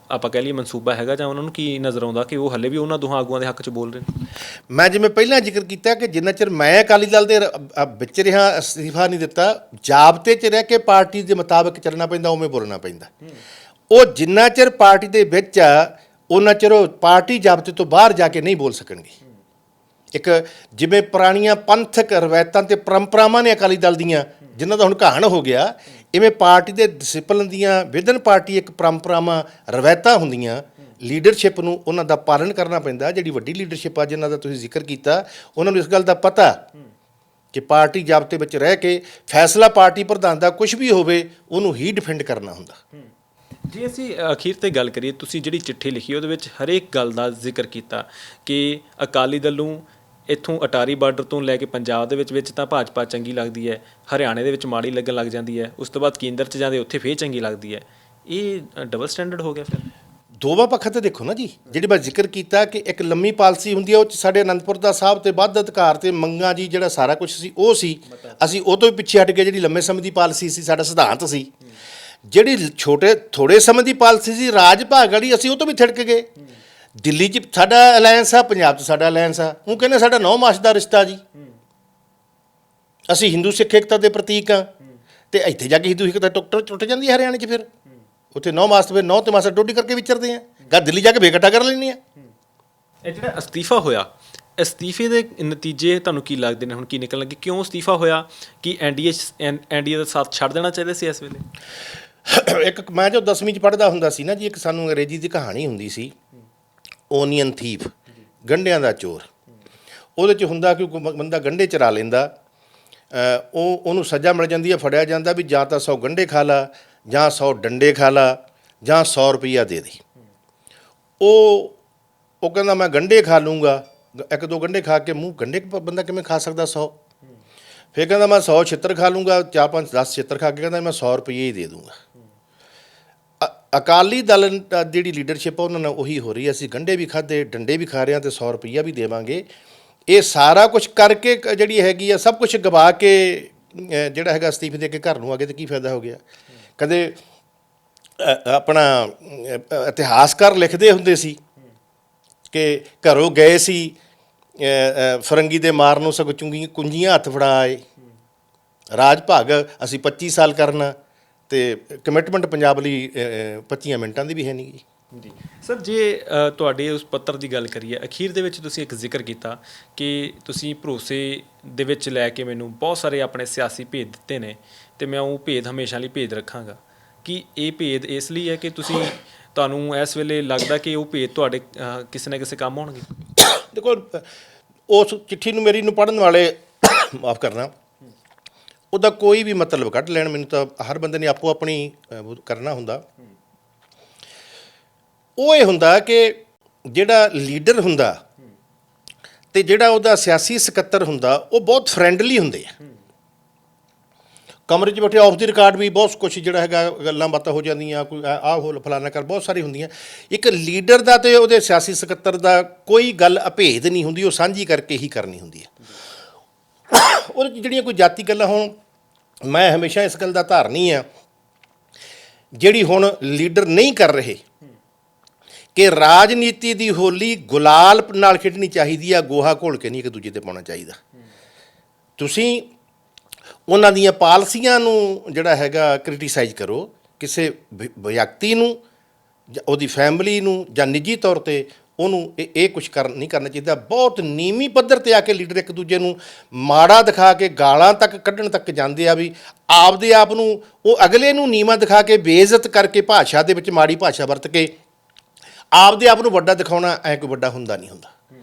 ਆਪਾਂ ਕਹਿ ਲਈਏ ਮਨਸੂਬਾ ਹੈਗਾ, ਜਾਂ ਉਹਨਾਂ ਨੂੰ ਕੀ ਨਜ਼ਰ ਆਉਂਦਾ ਕਿ ਉਹ ਹੱਲੇ ਵੀ ਉਹਨਾਂ ਦੋਹਾਂ ਆਗੂਆਂ ਦੇ ਹੱਕ 'ਚ ਬੋਲ ਰਹੇ ਨੇ? ਮੈਂ ਜਿਵੇਂ ਪਹਿਲਾਂ ਜ਼ਿਕਰ ਕੀਤਾ ਕਿ ਜਿੰਨਾ ਚਿਰ ਮੈਂ ਅਕਾਲੀ ਦਲ ਦੇ ਵਿੱਚ ਰਿਹਾ, ਅਸਤੀਫਾ ਨਹੀਂ ਦਿੱਤਾ, ਜਾਬਤੇ 'ਚ ਰਹਿ ਕੇ ਪਾਰਟੀ ਦੇ ਮੁਤਾਬਕ ਚੱਲਣਾ ਪੈਂਦਾ, ਉਵੇਂ ਬੋਲਣਾ ਪੈਂਦਾ। ਉਹ ਜਿੰਨਾ ਚਿਰ ਪਾਰਟੀ ਦੇ ਵਿੱਚ ਆ, ਉਹਨਾਂ ਚਿਰ ਉਹ ਪਾਰਟੀ ਜਾਬਤੇ ਤੋਂ ਬਾਹਰ ਜਾ ਕੇ ਨਹੀਂ ਬੋਲ ਸਕਣਗੇ। ਇੱਕ ਜਿਵੇਂ ਪੁਰਾਣੀਆਂ ਪੰਥਕ ਰਵਾਇਤਾਂ ਤੇ ਪਰੰਪਰਾਵਾਂ ਨੇ ਅਕਾਲੀ ਦਲ ਦੀਆਂ, ਜਿਨ੍ਹਾਂ ਦਾ ਹੁਣ ਕਹਾਣ ਹੋ ਗਿਆ, ਇਵੇਂ ਪਾਰਟੀ ਦੇ ਡਿਸਿਪਲਿਨ ਦੀਆਂ ਵਿਦਨ ਪਾਰਟੀ ਇੱਕ ਪਰੰਪਰਾਵਾਂ ਰਵਾਇਤਾਂ ਹੁੰਦੀਆਂ। ਲੀਡਰਸ਼ਿਪ ਨੂੰ ਉਹਨਾਂ ਦਾ ਪਾਲਣ ਕਰਨਾ ਪੈਂਦਾ। ਜਿਹੜੀ ਵੱਡੀ ਲੀਡਰਸ਼ਿਪ ਆ, ਜਿਨ੍ਹਾਂ ਦਾ ਤੁਸੀਂ ਜ਼ਿਕਰ ਕੀਤਾ, ਉਹਨਾਂ ਨੂੰ ਇਸ ਗੱਲ ਦਾ ਪਤਾ ਕਿ ਪਾਰਟੀ ਜਾਬਤੇ ਵਿੱਚ ਰਹਿ ਕੇ ਫੈਸਲਾ ਪਾਰਟੀ ਪ੍ਰਧਾਨ ਦਾ ਕੁਝ ਵੀ ਹੋਵੇ, ਉਹਨੂੰ ਹੀ ਡਿਫੈਂਡ ਕਰਨਾ ਹੁੰਦਾ। ਜੇ ਅਸੀਂ ਅਖੀਰ ਤੇ ਗੱਲ ਕਰੀਏ, ਤੁਸੀਂ ਜਿਹੜੀ ਚਿੱਠੀ ਲਿਖੀ ਉਹਦੇ ਵਿੱਚ ਹਰੇਕ ਗੱਲ ਦਾ ਜ਼ਿਕਰ ਕੀਤਾ ਕਿ ਅਕਾਲੀ ਦਲ ਨੂੰ ਇੱਥੋਂ ਅਟਾਰੀ ਬਾਰਡਰ ਤੋਂ ਲੈ ਕੇ ਪੰਜਾਬ ਦੇ ਵਿੱਚ ਤਾਂ ਭਾਜਪਾ ਚੰਗੀ ਲੱਗਦੀ ਹੈ, ਹਰਿਆਣੇ ਦੇ ਵਿੱਚ ਮਾੜੀ ਲੱਗਣ ਲੱਗ ਜਾਂਦੀ ਹੈ, ਉਸ ਤੋਂ ਬਾਅਦ ਕੇਂਦਰ 'ਚ ਜਾਂਦੇ ਉੱਥੇ ਫੇਰ ਚੰਗੀ ਲੱਗਦੀ ਹੈ। ਇਹ ਡਬਲ ਸਟੈਂਡਰਡ ਹੋ ਗਿਆ ਫਿਰ? ਦੋਵਾਂ ਪੱਖਾਂ ਤੇ ਦੇਖੋ ਨਾ ਜੀ। ਜਿਹੜੀ ਮੈਂ ਜ਼ਿਕਰ ਕੀਤਾ ਕਿ ਇੱਕ ਲੰਮੀ ਪਾਲਿਸੀ ਹੁੰਦੀ ਹੈ, ਉਹ 'ਚ ਸਾਡੇ ਅਨੰਦਪੁਰ ਦਾ ਸਾਹਿਬ ਤੇ ਵੱਧ ਅਧਿਕਾਰ ਤੇ ਮੰਗਾਂ ਜੀ, ਜਿਹੜਾ ਸਾਰਾ ਕੁਝ ਸੀ ਉਹ ਸੀ। ਅਸੀਂ ਉਹ ਤੋਂ ਵੀ ਪਿੱਛੇ ਹਟ ਕੇ ਜਿਹੜੀ ਲੰਮੇ ਸਮੇਂ ਦੀ ਪਾਲਿਸੀ ਸੀ, ਸਾਡਾ ਸਿਧਾਂਤ ਸੀ। ਜਿਹੜੀ ਥੋੜੇ ਸਮੇਂ ਦੀ ਪਾਲਿਸੀ ਸੀ, ਰਾਜ ਭਾਗ ਵਾਲੀ, ਅਸੀਂ ਉਹ ਤੋਂ ਵੀ ਥਿੜਕ ਗਏ। ਦਿੱਲੀ 'ਚ ਸਾਡਾ ਅਲਾਇੰਸ ਆ, ਪੰਜਾਬ 'ਚ ਸਾਡਾ ਅਲਾਇੰਸ ਆ। ਉਹ ਕਹਿੰਦੇ ਸਾਡਾ 9 ਮਾਸ ਦਾ ਰਿਸ਼ਤਾ ਜੀ, ਅਸੀਂ ਹਿੰਦੂ ਸਿੱਖ ਏਕਤਾ ਦੇ ਪ੍ਰਤੀਕ ਆ। ਤੇ ਇੱਥੇ ਜਾ ਕੇ ਹਿੰਦੂ ਏਕਤਾ ਟੁੱਟ ਜਾਂਦੀ ਹੈ ਹਰਿਆਣੇ 'ਚ। ਫਿਰ ਉੱਥੇ 9 ਮਾਸ, ਫਿਰ 9 ਤੇ ਮਾਸਾ ਡੋਡੀ ਕਰਕੇ ਵਿਚਰਦੇ ਆ। ਗਾ ਦਿੱਲੀ ਜਾ ਕੇ ਬੇਕਟਾ ਕਰ ਲੈਂਦੇ ਆ। ਇਹ ਜਿਹੜਾ ਅਸਤੀਫਾ ਹੋਇਆ, ਅਸਤੀਫੇ ਦੇ ਨਤੀਜੇ ਤੁਹਾਨੂੰ ਕੀ ਲੱਗਦੇ ਨੇ? ਹੁਣ ਕੀ ਨਿਕਲਣ ਲੱਗੇ? ਕਿਉਂ ਅਸਤੀਫਾ ਹੋਇਆ? ਕਿ ਐਨਡੀਏ ਦਾ ਸਾਥ ਛੱਡ ਦੇਣਾ ਚਾਹੀਦਾ ਸੀ ਇਸ ਵੇਲੇ? ਇੱਕ ਮੈਂ ਜੋ 10ਵੀਂ 'ਚ ਪੜ੍ਹਦਾ ਹੁੰਦਾ ਸੀ ਨਾ ਜੀ, ਇੱਕ ਸਾਨੂੰ ਅੰਗਰੇਜ਼ੀ ਦੀ ਕਹਾਣੀ ਹੁੰਦੀ ਸੀ, ਓਨੀਅਨ ਥੀਫ, ਗੰਢਿਆਂ ਦਾ ਚੋਰ। ਉਹਦੇ 'ਚ ਹੁੰਦਾ ਕਿ ਕੋਈ ਬੰਦਾ ਗੰਢੇ ਚਰਾ ਲੈਂਦਾ, ਉਹਨੂੰ ਸਜ਼ਾ ਮਿਲ ਜਾਂਦੀ ਹੈ, ਫੜਿਆ ਜਾਂਦਾ ਵੀ ਜਾਂ ਤਾਂ 100 ਗੰਢੇ ਖਾ ਲਾ, ਜਾਂ 100 ਡੰਡੇ ਖਾ ਲਾ, ਜਾਂ 100 ਰੁਪਈਆ ਦੇ ਦੇ। ਉਹ ਕਹਿੰਦਾ ਮੈਂ ਗੰਢੇ ਖਾ ਲੂੰਗਾ। 1-2 ਗੰਢੇ ਖਾ ਕੇ ਮੂੰਹ, ਗੰਢੇ ਬੰਦਾ ਕਿਵੇਂ ਖਾ ਸਕਦਾ 100? ਫਿਰ ਕਹਿੰਦਾ ਮੈਂ 100 ਛਿੱਤਰ ਖਾ ਲੂੰਗਾ, 4-5-10 ਛਿੱਤਰ ਖਾ ਕੇ ਕਹਿੰਦਾ ਮੈਂ 100 ਰੁਪਈਏ ਹੀ ਦੇ ਦੂੰਗਾ। ਅਕਾਲੀ ਦਲ ਜਿਹੜੀ ਲੀਡਰਸ਼ਿਪ ਆ, ਉਹਨਾਂ ਨਾਲ ਉਹੀ ਹੋ ਰਹੀ ਹੈ। ਅਸੀਂ ਗੰਢੇ ਵੀ ਖਾਧੇ, ਡੰਡੇ ਵੀ ਖਾ ਰਹੇ ਹਾਂ, ਤੇ 100 ਰੁਪਈਆ ਵੀ ਦੇਵਾਂਗੇ। ਇਹ ਸਾਰਾ ਕੁਝ ਕਰਕੇ ਜਿਹੜੀ ਹੈਗੀ ਆ, ਸਭ ਕੁਝ ਗਵਾ ਕੇ ਜਿਹੜਾ ਹੈਗਾ ਅਸਤੀਫੇ ਦੇ ਕੇ ਘਰ ਨੂੰ ਆ ਗਏ, ਤੇ ਕੀ ਫਾਇਦਾ ਹੋ ਗਿਆ? ਕਦੇ ਆਪਣਾ ਇਤਿਹਾਸਕਾਰ ਲਿਖਦੇ ਹੁੰਦੇ ਸੀ ਕਿ ਘਰੋਂ ਗਏ ਸੀ ਫਰੰਗੀ ਦੇ ਮਾਰ ਨੂੰ, ਸਗੋਂ ਕੁੰਜੀਆਂ ਹੱਥ ਫੜਾ ਆਏ। ਰਾਜ ਭਾਗ ਅਸੀਂ 25 ਸਾਲ ਕਰਨਾ, ਤੇ ਕਮਿਟਮੈਂਟ ਪੰਜਾਬ ਲਈ 25 ਮਿੰਟਾਂ ਦੀ ਵੀ ਹੈ ਨਹੀਂ ਜੀ। ਸਰ, ਜੇ ਤੁਹਾਡੇ ਉਸ ਪੱਤਰ ਦੀ ਗੱਲ ਕਰੀਏ, ਅਖੀਰ ਦੇ ਵਿੱਚ ਤੁਸੀਂ ਇੱਕ ਜ਼ਿਕਰ ਕੀਤਾ ਕਿ ਤੁਸੀਂ ਭਰੋਸੇ ਦੇ ਵਿੱਚ ਲੈ ਕੇ ਮੈਨੂੰ ਬਹੁਤ ਸਾਰੇ ਆਪਣੇ ਸਿਆਸੀ ਭੇਦ ਦਿੱਤੇ ਨੇ, ਤੇ ਮੈਂ ਉਹ ਭੇਦ ਹਮੇਸ਼ਾ ਲਈ ਭੇਦ ਰੱਖਾਂਗਾ। ਕਿ ਇਹ ਭੇਦ ਇਸ ਲਈ ਹੈ ਕਿ ਤੁਹਾਨੂੰ ਇਸ ਵੇਲੇ ਲੱਗਦਾ ਕਿ ਉਹ ਭੇਦ ਤੁਹਾਡੇ ਕਿਸੇ ਨਾ ਕਿਸੇ ਕੰਮ ਹੋਣਗੇ? ਦੇਖੋ, ਉਸ ਚਿੱਠੀ ਨੂੰ ਮੇਰੀ ਨੂੰ ਪੜ੍ਹਨ ਵਾਲੇ ਮਾਫ ਕਰਨਾ, ਉਹਦਾ ਕੋਈ ਵੀ ਮਤਲਬ ਕੱਢ ਲੈਣ, ਮੈਨੂੰ ਤਾਂ ਹਰ ਬੰਦੇ ਨੇ ਆਪੋ ਆਪਣੀ ਕਰਨਾ ਹੁੰਦਾ। ਉਹ ਇਹ ਹੁੰਦਾ ਕਿ ਜਿਹੜਾ ਲੀਡਰ ਹੁੰਦਾ ਤੇ ਜਿਹੜਾ ਉਹਦਾ ਸਿਆਸੀ ਸਕੱਤਰ ਹੁੰਦਾ, ਉਹ ਬਹੁਤ ਫਰੈਂਡਲੀ ਹੁੰਦੇ ਆ। ਕਮਰੇ 'ਚ ਬੈਠੇ ਆਫ ਦੀ ਰਿਕਾਰਡ ਵੀ ਬਹੁਤ ਕੁਛ ਜਿਹੜਾ ਹੈਗਾ ਗੱਲਾਂ ਬਾਤਾਂ ਹੋ ਜਾਂਦੀਆਂ, ਕੋਈ ਆਹ ਹੋ ਫਲਾਨਾ ਕਰ, ਬਹੁਤ ਸਾਰੀ ਹੁੰਦੀਆਂ। ਇੱਕ ਲੀਡਰ ਦਾ ਤੇ ਉਹਦੇ ਸਿਆਸੀ ਸਕੱਤਰ ਦਾ ਕੋਈ ਗੱਲ ਅਭੇਦ ਨਹੀਂ ਹੁੰਦੀ, ਉਹ ਸਾਂਝੀ ਕਰਕੇ ਹੀ ਕਰਨੀ ਹੁੰਦੀ ਹੈ। ਉਹਦੇ 'ਚ ਜਿਹੜੀਆਂ ਕੋਈ ਜਾਤੀ ਗੱਲਾਂ, ਹੁਣ ਮੈਂ ਹਮੇਸ਼ਾ ਇਸ ਗੱਲ ਦਾ ਧਾਰਨੀ ਆ, ਜਿਹੜੀ ਹੁਣ ਲੀਡਰ ਨਹੀਂ ਕਰ ਰਹੇ, ਕਿ ਰਾਜਨੀਤੀ ਦੀ ਹੋਲੀ ਗੁਲਾਲ ਨਾਲ ਖੇਡਣੀ ਚਾਹੀਦੀ ਆ, ਗੋਹਾ ਘੋਲ ਕੇ ਨਹੀਂ ਇੱਕ ਦੂਜੇ 'ਤੇ ਪਾਉਣਾ ਚਾਹੀਦਾ। ਤੁਸੀਂ ਉਹਨਾਂ ਦੀਆਂ ਪਾਲਿਸੀਆਂ ਨੂੰ ਜਿਹੜਾ ਹੈਗਾ ਕ੍ਰਿਟੀਸਾਈਜ਼ ਕਰੋ, ਕਿਸੇ ਵਿਅਕਤੀ ਨੂੰ, ਉਹਦੀ ਫੈਮਿਲੀ ਨੂੰ, ਜਾਂ ਨਿੱਜੀ ਤੌਰ 'ਤੇ ਉਹਨੂੰ ਇਹ ਕੁਝ ਨਹੀਂ ਕਰਨਾ ਚਾਹੀਦਾ। ਬਹੁਤ ਨੀਵੀਂ ਪੱਧਰ ਤੇ ਆ ਕੇ ਲੀਡਰ ਇੱਕ ਦੂਜੇ ਨੂੰ ਮਾੜਾ ਦਿਖਾ ਕੇ ਗਾਲਾਂ ਤੱਕ ਕੱਢਣ ਤੱਕ ਜਾਂਦੇ ਆ, ਵੀ ਆਪਦੇ ਆਪ ਨੂੰ ਉਹ ਅਗਲੇ ਨੂੰ ਨੀਵਾਂ ਦਿਖਾ ਕੇ ਬੇਇੱਜ਼ਤ ਕਰਕੇ ਭਾਸ਼ਾ ਦੇ ਵਿੱਚ ਮਾੜੀ ਭਾਸ਼ਾ ਵਰਤ ਕੇ ਆਪਦੇ ਆਪ ਨੂੰ ਵੱਡਾ ਦਿਖਾਉਣਾ। ਐ ਕੋਈ ਵੱਡਾ ਹੁੰਦਾ ਨਹੀਂ ਹੁੰਦਾ।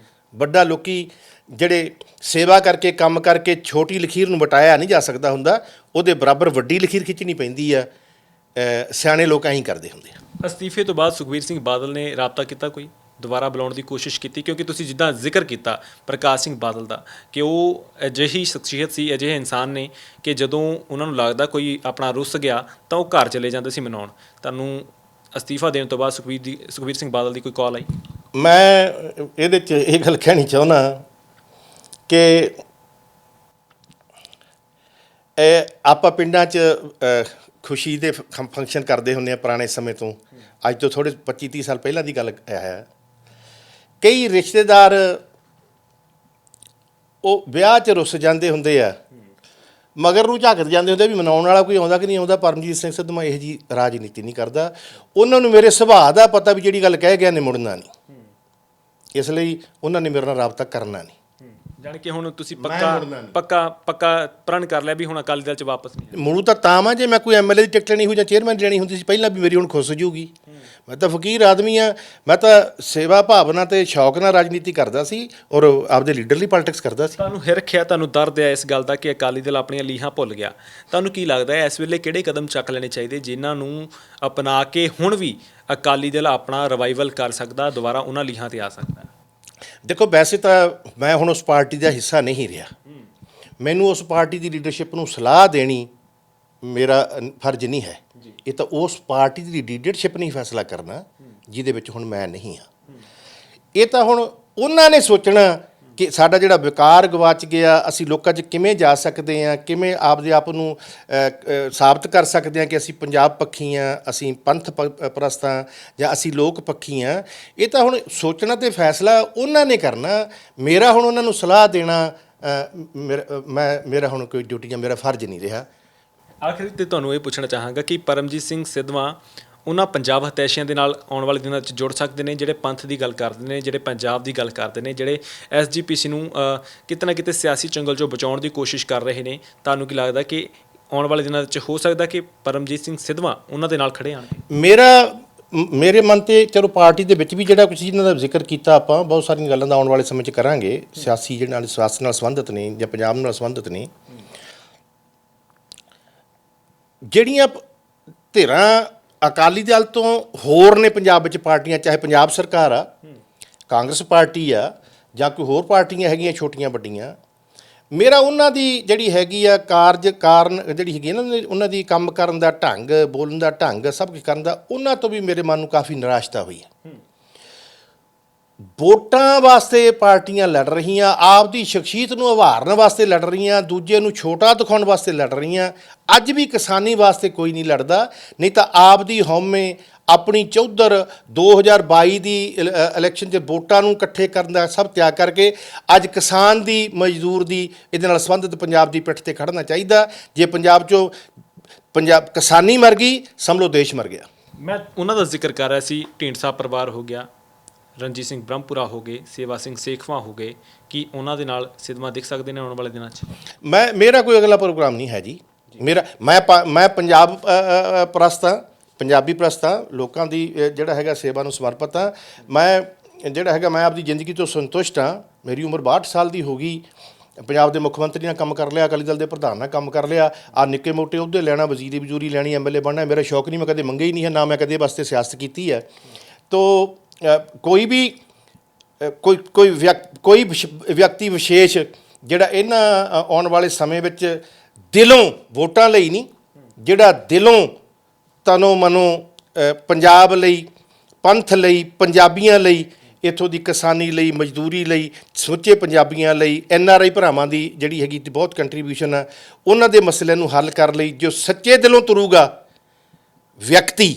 ਵੱਡਾ ਲੋਕੀ ਜਿਹੜੇ ਸੇਵਾ ਕਰਕੇ ਕੰਮ ਕਰਕੇ ਛੋਟੀ ਲਕੀਰ ਨੂੰ ਵਟਾਇਆ ਨਹੀਂ ਜਾ ਸਕਦਾ ਹੁੰਦਾ, ਉਹਦੇ ਬਰਾਬਰ ਵੱਡੀ ਲਕੀਰ ਖਿੱਚਣੀ ਪੈਂਦੀ ਆ। ਸਿਆਣੇ ਲੋਕ ਐਂ ਕਰਦੇ ਹੁੰਦੇ ਆ। ਅਸਤੀਫੇ ਤੋਂ ਬਾਅਦ ਸੁਖਬੀਰ ਸਿੰਘ ਬਾਦਲ ਨੇ ਰਾਬਤਾ ਕੀਤਾ, ਕੋਈ ਦੁਬਾਰਾ ਬੁਲਾਉਣ ਦੀ ਕੋਸ਼ਿਸ਼ ਕੀਤੀ? ਕਿਉਂਕਿ ਤੁਸੀਂ ਜਿੱਦਾਂ ਜ਼ਿਕਰ ਕੀਤਾ ਪ੍ਰਕਾਸ਼ ਸਿੰਘ ਬਾਦਲ ਦਾ ਕਿ ਉਹ ਅਜਿਹੀ ਸ਼ਖਸੀਅਤ ਸੀ, ਅਜਿਹੇ ਇਨਸਾਨ ਨੇ ਕਿ ਜਦੋਂ ਉਹਨਾਂ ਨੂੰ ਲੱਗਦਾ ਕੋਈ ਆਪਣਾ ਰੁੱਸ ਗਿਆ ਤਾਂ ਉਹ ਘਰ ਚਲੇ ਜਾਂਦੇ ਸੀ ਮਨਾਉਣ। ਤੁਹਾਨੂੰ ਅਸਤੀਫਾ ਦੇਣ ਤੋਂ ਬਾਅਦ ਸੁਖਬੀਰ ਸਿੰਘ ਬਾਦਲ ਦੀ ਕੋਈ ਕਾਲ ਆਈ? ਮੈਂ ਇਹਦੇ 'ਚ ਇਹ ਗੱਲ ਕਹਿਣੀ ਚਾਹੁੰਦਾ ਕਿ ਆਪਾਂ ਪਿੰਡਾਂ 'ਚ ਖੁਸ਼ੀ ਦੇ ਫੰਕਸ਼ਨ ਕਰਦੇ ਹੁੰਦੇ ਆ ਪੁਰਾਣੇ ਸਮੇਂ ਤੋਂ। ਅੱਜ ਤੋਂ ਥੋੜ੍ਹੇ 25-30 ਸਾਲ ਪਹਿਲਾਂ ਦੀ ਗੱਲ ਹੈ। ਕਈ ਰਿਸ਼ਤੇਦਾਰ ਉਹ ਵਿਆਹ 'ਚ ਰੁੱਸ ਜਾਂਦੇ ਹੁੰਦੇ ਆ, ਮਗਰ ਨੂੰ ਝਾਕਦ ਜਾਂਦੇ ਹੁੰਦੇ ਵੀ ਮਨਾਉਣ ਵਾਲਾ ਕੋਈ ਆਉਂਦਾ ਕਿ ਨਹੀਂ ਆਉਂਦਾ। ਪਰਮਜੀਤ ਸਿੰਘ ਸਿੱਧਵਾਂ ਇਹੋ ਜਿਹੀ ਰਾਜਨੀਤੀ ਨਹੀਂ ਕਰਦਾ। ਉਹਨਾਂ ਨੂੰ ਮੇਰੇ ਸੁਭਾਅ ਦਾ ਪਤਾ ਵੀ ਜਿਹੜੀ ਗੱਲ ਕਹਿ ਗਿਆ ਨੇ ਮੁੜਨਾ ਨਹੀਂ, ਇਸ ਲਈ ਉਹਨਾਂ ਨੇ ਮੇਰੇ ਨਾਲ ਰਾਬਤਾ ਕਰਨਾ ਨਹੀਂ। ਜਾਣੀ ਕਿ ਹੁਣ ਤੁਸੀਂ ਪੱਕਾ ਪ੍ਰਣ ਕਰ ਲਿਆ ਵੀ ਹੁਣ ਅਕਾਲੀ ਦਲ 'ਚ ਵਾਪਸ ਨਹੀਂ? ਮੁੜੂ ਤਾਂ ਵਾ ਜੇ ਮੈਂ ਕੋਈ ਐਮਐਲਏ ਦੀ ਟਿਕਟ ਲੈਣੀ ਹੋਈ ਜਾਂ ਚੇਅਰਮੈਨ ਲੈਣੀ ਹੁੰਦੀ ਸੀ ਪਹਿਲਾਂ ਵੀ ਮੇਰੀ ਹੁਣ ਖੁੱਸ ਜੂਗੀ। ਮੈਂ ਤਾਂ ਫਕੀਰ ਆਦਮੀ ਆ। ਮੈਂ ਤਾਂ ਸੇਵਾ ਭਾਵਨਾ ਤੇ ਸ਼ੌਕ ਨਾਲ ਰਾਜਨੀਤੀ ਕਰਦਾ ਸੀ ਔਰ ਆਪਦੇ ਲੀਡਰਲੀ ਪੋਲਿਟਿਕਸ ਕਰਦਾ ਸੀ। ਤੁਹਾਨੂੰ ਹਿਰਖ ਹੈ, ਤੁਹਾਨੂੰ ਦਰਦ ਹੈ ਇਸ ਗੱਲ ਦਾ ਕਿ ਅਕਾਲੀ ਦਲ ਆਪਣੀਆਂ ਲੀਹਾਂ ਭੁੱਲ ਗਿਆ। ਤੁਹਾਨੂੰ ਕੀ ਲੱਗਦਾ ਹੈ ਇਸ ਵੇਲੇ ਕਿਹੜੇ ਕਦਮ ਚੱਕ ਲੈਣੇ ਚਾਹੀਦੇ ਜਿਨ੍ਹਾਂ ਨੂੰ ਅਪਣਾ ਕੇ ਹੁਣ ਵੀ ਅਕਾਲੀ ਦਲ ਆਪਣਾ ਰਿਵਾਈਵਲ ਕਰ ਸਕਦਾ, ਦੁਬਾਰਾ ਉਹਨਾਂ ਲੀਹਾਂ 'ਤੇ ਆ ਸਕਦਾ? ਦੇਖੋ, ਵੈਸੇ ਤਾਂ ਮੈਂ ਹੁਣ ਉਸ ਪਾਰਟੀ ਦਾ ਹਿੱਸਾ ਨਹੀਂ ਰਿਹਾ। ਮੈਨੂੰ ਉਸ ਪਾਰਟੀ ਦੀ ਲੀਡਰਸ਼ਿਪ ਨੂੰ ਸਲਾਹ ਦੇਣੀ ਮੇਰਾ ਫਰਜ਼ ਨਹੀਂ ਹੈ। ਇਹ ਤਾਂ ਉਸ ਪਾਰਟੀ ਦੀ ਲੀਡਰਸ਼ਿਪ ਨੇ ਫੈਸਲਾ ਕਰਨਾ ਜਿਹਦੇ ਵਿੱਚ ਹੁਣ ਮੈਂ ਨਹੀਂ ਹਾਂ। ਇਹ ਤਾਂ ਹੁਣ ਉਹਨਾਂ ਨੇ ਸੋਚਣਾ ਕਿ ਸਾਡਾ ਜਿਹੜਾ ਵਿਕਾਰ ਗਵਾਚ ਗਿਆ, ਅਸੀਂ ਲੋਕਾਂ 'ਚ ਕਿਵੇਂ ਜਾ ਸਕਦੇ ਹਾਂ, ਕਿਵੇਂ ਆਪਦੇ ਆਪ ਨੂੰ ਸਾਬਤ ਕਰ ਸਕਦੇ ਹਾਂ ਕਿ ਅਸੀਂ ਪੰਜਾਬ ਪੱਖੀ ਹਾਂ, ਅਸੀਂ ਪੰਥ ਪ੍ਰਸਤ ਹਾਂ ਜਾਂ ਅਸੀਂ ਲੋਕ ਪੱਖੀ ਹਾਂ। ਇਹ ਤਾਂ ਹੁਣ ਸੋਚਣਾ ਤੇ ਫੈਸਲਾ ਉਹਨਾਂ ਨੇ ਕਰਨਾ। ਮੇਰਾ ਹੁਣ ਉਹਨਾਂ ਨੂੰ ਸਲਾਹ ਦੇਣਾ ਮੇਰਾ ਹੁਣ ਕੋਈ ਡਿਊਟੀ ਜਾਂ ਮੇਰਾ ਫਰਜ਼ ਨਹੀਂ ਰਿਹਾ। ਆਖਿਰ ਤੇ ਤੁਹਾਨੂੰ ਇਹ ਪੁੱਛਣਾ ਚਾਹਾਂਗਾ ਕਿ ਪਰਮਜੀਤ ਸਿੰਘ ਸਿੱਧਵਾਂ ਉਹਨਾਂ ਪੰਜਾਬ ਹਤੈਸ਼ੀਆਂ ਦੇ ਨਾਲ ਆਉਣ ਵਾਲੇ ਦਿਨਾਂ 'ਚ ਜੁੜ ਸਕਦੇ ਨੇ ਜਿਹੜੇ ਪੰਥ ਦੀ ਗੱਲ ਕਰਦੇ ਨੇ, ਜਿਹੜੇ ਪੰਜਾਬ ਦੀ ਗੱਲ ਕਰਦੇ ਨੇ, ਜਿਹੜੇ SGPC ਨੂੰ ਕਿਤੇ ਨਾ ਕਿਤੇ ਸਿਆਸੀ ਚੰਗਲ 'ਚੋਂ ਬਚਾਉਣ ਦੀ ਕੋਸ਼ਿਸ਼ ਕਰ ਰਹੇ ਨੇ? ਤੁਹਾਨੂੰ ਕੀ ਲੱਗਦਾ ਕਿ ਆਉਣ ਵਾਲੇ ਦਿਨਾਂ 'ਚ ਹੋ ਸਕਦਾ ਕਿ ਪਰਮਜੀਤ ਸਿੰਘ ਸਿੱਧਵਾਂ ਉਹਨਾਂ ਦੇ ਨਾਲ ਖੜੇ ਆਉਣਗੇ? ਮੇਰੇ ਮਨ 'ਤੇ ਚਲੋ ਪਾਰਟੀ ਦੇ ਵਿੱਚ ਵੀ ਜਿਹੜਾ ਕੁਛ ਇਹਨਾਂ ਦਾ ਜ਼ਿਕਰ ਕੀਤਾ ਆਪਾਂ ਬਹੁਤ ਸਾਰੀਆਂ ਗੱਲਾਂ ਦਾ ਆਉਣ ਵਾਲੇ ਸਮੇਂ 'ਚ ਕਰਾਂਗੇ। ਸਿਆਸੀ ਜਿਹੜੇ ਨਾਲ ਸਿਆਸਤ ਨਾਲ ਸੰਬੰਧਿਤ ਨੇ ਜਾਂ ਪੰਜਾਬ ਨਾਲ ਸੰਬੰਧਿਤ ਨੇ, ਜਿਹੜੀਆਂ ਧਿਰਾਂ ਅਕਾਲੀ ਦਲ ਤੋਂ ਹੋਰ ਨੇ ਪੰਜਾਬ ਵਿੱਚ ਪਾਰਟੀਆਂ, ਚਾਹੇ ਪੰਜਾਬ ਸਰਕਾਰ ਆ, ਕਾਂਗਰਸ ਪਾਰਟੀ ਆ ਜਾਂ ਕੋਈ ਹੋਰ ਪਾਰਟੀਆਂ ਹੈਗੀਆਂ ਛੋਟੀਆਂ ਵੱਡੀਆਂ, ਮੇਰਾ ਉਹਨਾਂ ਦੀ ਜਿਹੜੀ ਹੈਗੀ ਆ ਕਾਰਨ ਜਿਹੜੀ ਹੈਗੀ ਨਾ ਉਹਨਾਂ ਦੀ ਕੰਮ ਕਰਨ ਦਾ ਢੰਗ, ਬੋਲਣ ਦਾ ਢੰਗ, ਸਭ ਕੁਝ ਕਰਨ ਦਾ, ਉਹਨਾਂ ਤੋਂ ਵੀ ਮੇਰੇ ਮਨ ਨੂੰ ਕਾਫੀ ਨਿਰਾਸ਼ਤਾ ਹੋਈ ਹੈ। ਵੋਟਾਂ ਵਾਸਤੇ ਪਾਰਟੀਆਂ ਲੜ ਰਹੀਆਂ, ਆਪਦੀ ਸ਼ਖਸੀਅਤ ਨੂੰ ਉਭਾਰਨ ਵਾਸਤੇ ਲੜ ਰਹੀਆਂ, ਦੂਜੇ ਨੂੰ ਛੋਟਾ ਦਿਖਾਉਣ ਵਾਸਤੇ ਲੜ ਰਹੀਆਂ। ਅੱਜ ਵੀ ਕਿਸਾਨੀ ਵਾਸਤੇ ਕੋਈ ਨਹੀਂ ਲੜਦਾ, ਨਹੀਂ ਤਾਂ ਆਪਦੀ ਹਉਮੈ ਆਪਣੀ ਚੌਧਰ 2022 ਦੀ ਇਲੈਕਸ਼ਨ 'ਚ ਵੋਟਾਂ ਨੂੰ ਇਕੱਠੇ ਕਰਨ ਦਾ ਸਭ ਤਿਆਗ ਕਰਕੇ ਅੱਜ ਕਿਸਾਨ ਦੀ, ਮਜ਼ਦੂਰ ਦੀ, ਇਹਦੇ ਨਾਲ ਸੰਬੰਧਿਤ ਪੰਜਾਬ ਦੀ ਪਿੱਠ 'ਤੇ ਖੜ੍ਹਨਾ ਚਾਹੀਦਾ। ਜੇ ਪੰਜਾਬ 'ਚੋਂ ਕਿਸਾਨੀ ਮਰ ਗਈ, ਸਮਝ ਲਓ ਦੇਸ਼ ਮਰ ਗਿਆ। ਮੈਂ ਉਹਨਾਂ ਦਾ ਜ਼ਿਕਰ ਕਰ ਰਿਹਾ ਸੀ, ਢੀਂਡਸਾ ਪਰਿਵਾਰ ਹੋ ਗਿਆ, ਰਣਜੀਤ ਸਿੰਘ ਬ੍ਰਹਮਪੁਰਾ ਹੋ ਗਏ, ਸੇਵਾ ਸਿੰਘ ਸੇਖਵਾਂ ਹੋ ਗਏ, ਕਿ ਉਹਨਾਂ ਦੇ ਨਾਲ ਸਿੱਧਵਾਂ ਦਿਖ ਸਕਦੇ ਨੇ ਆਉਣ ਵਾਲੇ ਦਿਨਾਂ 'ਚ? ਮੇਰਾ ਕੋਈ ਅਗਲਾ ਪ੍ਰੋਗਰਾਮ ਨਹੀਂ ਹੈ ਜੀ। ਮੈਂ ਪੰਜਾਬ ਪ੍ਰਸਤ ਹਾਂ, ਪੰਜਾਬੀ ਪ੍ਰਸਤ ਹਾਂ, ਲੋਕਾਂ ਦੀ ਜਿਹੜਾ ਹੈਗਾ ਸੇਵਾ ਨੂੰ ਸਮਰਪਿਤ ਹਾਂ। ਮੈਂ ਆਪਦੀ ਜ਼ਿੰਦਗੀ ਤੋਂ ਸੰਤੁਸ਼ਟ ਹਾਂ। ਮੇਰੀ ਉਮਰ 62 ਸਾਲ ਦੀ ਹੋ ਗਈ। ਪੰਜਾਬ ਦੇ ਮੁੱਖ ਮੰਤਰੀ ਨਾਲ ਕੰਮ ਕਰ ਲਿਆ, ਅਕਾਲੀ ਦਲ ਦੇ ਪ੍ਰਧਾਨ ਨਾਲ ਕੰਮ ਕਰ ਲਿਆ, ਆ ਨਿੱਕੇ ਮੋਟੇ ਅਹੁਦੇ ਲੈਣਾ, ਵਜ਼ੀਰੀ ਵਜ਼ੂਰੀ ਲੈਣੀ, MLA ਬਣਨਾ ਮੇਰਾ ਸ਼ੌਕ ਨਹੀਂ। ਮੈਂ ਕਦੇ ਮੰਗੇ ਹੀ ਨਹੀਂ ਹੈ, ਨਾ ਮੈਂ ਕਦੇ ਵਾਸਤੇ ਸਿਆਸਤ ਕੀਤੀ ਹੈ। ਤੋ ਕੋਈ ਵਿਅਕਤੀ ਵਿਸ਼ੇਸ਼ ਜਿਹੜਾ ਇਹਨਾਂ ਆਉਣ ਵਾਲੇ ਸਮੇਂ ਵਿੱਚ ਦਿਲੋਂ ਵੋਟਾਂ ਲਈ ਨਹੀਂ, ਜਿਹੜਾ ਦਿਲੋਂ ਤਨੋਂ ਮਨੋਂ ਪੰਜਾਬ ਲਈ, ਪੰਥ ਲਈ, ਪੰਜਾਬੀਆਂ ਲਈ, ਇੱਥੋਂ ਦੀ ਕਿਸਾਨੀ ਲਈ, ਮਜ਼ਦੂਰੀ ਲਈ, ਸਮੁੱਚੇ ਪੰਜਾਬੀਆਂ ਲਈ, NRI ਭਰਾਵਾਂ ਦੀ ਜਿਹੜੀ ਹੈਗੀ ਬਹੁਤ ਕੰਟਰੀਬਿਊਸ਼ਨ ਆ, ਉਹਨਾਂ ਦੇ ਮਸਲਿਆਂ ਨੂੰ ਹੱਲ ਕਰਨ ਲਈ ਜੋ ਸੱਚੇ ਦਿਲੋਂ ਤੁਰੂਗਾ ਵਿਅਕਤੀ,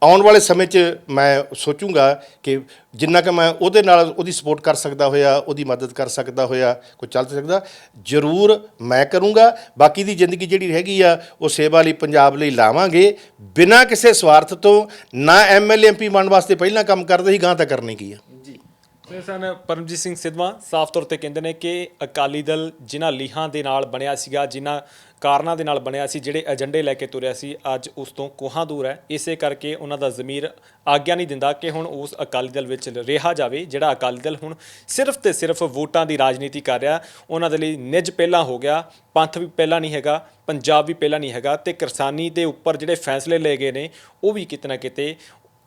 ਆਉਣ ਵਾਲੇ ਸਮੇਂ 'ਚ ਮੈਂ ਸੋਚੂੰਗਾ ਕਿ ਜਿੰਨਾ ਕਿ ਮੈਂ ਉਹਦੇ ਨਾਲ ਉਹਦੀ ਸਪੋਰਟ ਕਰ ਸਕਦਾ ਹੋਇਆ, ਉਹਦੀ ਮਦਦ ਕਰ ਸਕਦਾ ਹੋਇਆ, ਕੋਈ ਚੱਲ ਸਕਦਾ, ਜ਼ਰੂਰ ਮੈਂ ਕਰੂੰਗਾ। ਬਾਕੀ ਦੀ ਜ਼ਿੰਦਗੀ ਜਿਹੜੀ ਹੈਗੀ ਆ ਉਹ ਸੇਵਾ ਲਈ, ਪੰਜਾਬ ਲਈ ਲਾਵਾਂਗੇ, ਬਿਨਾਂ ਕਿਸੇ ਸਵਾਰਥ ਤੋਂ। ਨਾ ਐਮਐਲਏ ਐਮਪੀ ਬਣਨ ਵਾਸਤੇ ਪਹਿਲਾਂ ਕੰਮ ਕਰਦੇ ਸੀ, ਗਾਂ ਤਾਂ ਕਰਨੇ ਕੀ ਆ। ਜੀ ਸੋ ਸਨ ਪਰਮਜੀਤ ਸਿੰਘ ਸਿੱਧਵਾਂ ਸਾਫ਼ ਤੌਰ ਤੇ ਕਹਿੰਦੇ ਨੇ ਕਿ ਅਕਾਲੀ ਦਲ ਜਿਨ੍ਹਾਂ ਲੀਹਾਂ ਦੇ ਨਾਲ ਬਣਿਆ ਸੀਗਾ, ਜਿਨ੍ਹਾਂ ਕਾਰਨਾਂ ਦੇ ਨਾਲ ਬਣਿਆ ਸੀ, ਜਿਹੜੇ ਏਜੰਡੇ ਲੈ ਕੇ ਤੁਰਿਆ ਸੀ, ਅੱਜ ਉਸ ਤੋਂ ਕੋਹਾਂ ਦੂਰ ਹੈ। ਇਸੇ ਕਰਕੇ ਉਹਨਾਂ ਦਾ ਜ਼ਮੀਰ ਆਗਿਆ ਨਹੀਂ ਦਿੰਦਾ ਕਿ ਹੁਣ ਉਸ ਅਕਾਲੀ ਦਲ ਵਿੱਚ ਰਿਹਾ ਜਾਵੇ, ਜਿਹੜਾ ਅਕਾਲੀ ਦਲ ਹੁਣ ਸਿਰਫ ਤੇ ਸਿਰਫ ਵੋਟਾਂ ਦੀ ਰਾਜਨੀਤੀ ਕਰ ਰਿਹਾ। ਉਹਨਾਂ ਦੇ ਲਈ ਨਿੱਜ ਪਹਿਲਾਂ ਹੋ ਗਿਆ, ਪੰਥ ਵੀ ਪਹਿਲਾਂ ਨਹੀਂ ਹੈਗਾ, ਪੰਜਾਬ ਵੀ ਪਹਿਲਾਂ ਨਹੀਂ ਹੈਗਾ, ਤੇ ਕਿਸਾਨੀ ਦੇ ਉੱਪਰ ਜਿਹੜੇ ਫੈਸਲੇ ਲਏ ਗਏ ਨੇ ਉਹ ਵੀ ਕਿਤੇ ਨਾ ਕਿਤੇ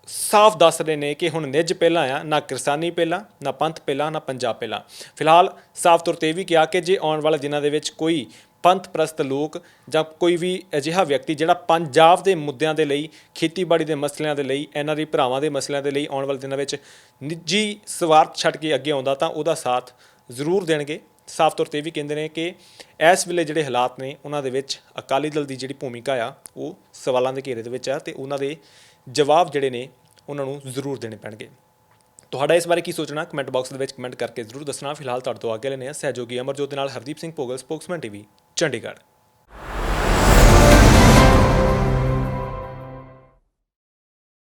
ਸਾਫ਼ ਦੱਸ ਰਹੇ ਨੇ ਕਿ ਹੁਣ ਨਿੱਜ ਪਹਿਲਾਂ ਆ, ਨਾ ਕਿਸਾਨੀ ਪਹਿਲਾਂ, ਨਾ ਪੰਥ ਪਹਿਲਾਂ, ਨਾ ਪੰਜਾਬ ਪਹਿਲਾਂ। ਫਿਲਹਾਲ ਸਾਫ਼ ਤੌਰ 'ਤੇ ਇਹ ਵੀ ਕਿਹਾ ਕਿ ਜੇ ਆਉਣ ਵਾਲੇ ਦਿਨਾਂ ਦੇ ਵਿੱਚ ਕੋਈ ਪੰਥ ਪ੍ਰਸਤ ਲੋਕ ਜਾਂ ਕੋਈ ਵੀ ਅਜਿਹਾ ਵਿਅਕਤੀ ਜਿਹੜਾ ਪੰਜਾਬ ਦੇ ਮੁੱਦਿਆਂ ਦੇ ਲਈ, ਖੇਤੀਬਾੜੀ ਦੇ ਮਸਲਿਆਂ ਦੇ ਲਈ, ਐਨਆਰਆਈ ਭਰਾਵਾਂ ਦੇ ਮਸਲਿਆਂ ਦੇ ਲਈ ਆਉਣ ਵਾਲੇ ਦਿਨਾਂ ਵਿੱਚ ਨਿੱਜੀ ਸਵਾਰਥ ਛੱਡ ਕੇ ਅੱਗੇ ਆਉਂਦਾ ਤਾਂ ਉਹਦਾ ਸਾਥ ਜ਼ਰੂਰ ਦੇਣਗੇ। ਸਾਫ਼ ਤੌਰ 'ਤੇ ਵੀ ਕਹਿੰਦੇ ਨੇ ਕਿ ਇਸ ਵੇਲੇ ਜਿਹੜੇ ਹਾਲਾਤ ਨੇ ਉਹਨਾਂ ਦੇ ਵਿੱਚ ਅਕਾਲੀ ਦਲ ਦੀ ਜਿਹੜੀ ਭੂਮਿਕਾ ਆ ਉਹ ਸਵਾਲਾਂ ਦੇ ਘੇਰੇ ਦੇ ਵਿੱਚ ਆ, ਤੇ ਉਹਨਾਂ ਦੇ ਜਵਾਬ ਜਿਹੜੇ ਨੇ ਉਹਨਾਂ ਨੂੰ ਜ਼ਰੂਰ ਦੇਣੇ ਪੈਣਗੇ। ਤੁਹਾਡਾ ਇਸ ਬਾਰੇ ਕੀ ਸੋਚਣਾ, ਕਮੈਂਟ ਬਾਕਸ ਦੇ ਵਿੱਚ ਕਮੈਂਟ ਕਰਕੇ ਜ਼ਰੂਰ ਦੱਸਣਾ। ਫਿਲਹਾਲ ਤੁਹਾਡੇ ਤੋਂ ਆਗੇ ਲੈਂਦੇ ਹਾਂ ਸਹਿਯੋਗੀ ਅਮਰਜੋਤ ਦੇ ਨਾਲ ਹਰਦੀਪ ਸਿੰਘ ਭੋਗਲ, ਸਪੋਕਸਮੈਨ ਟੀਵੀ, ਚੰਡੀਗੜ੍ਹ।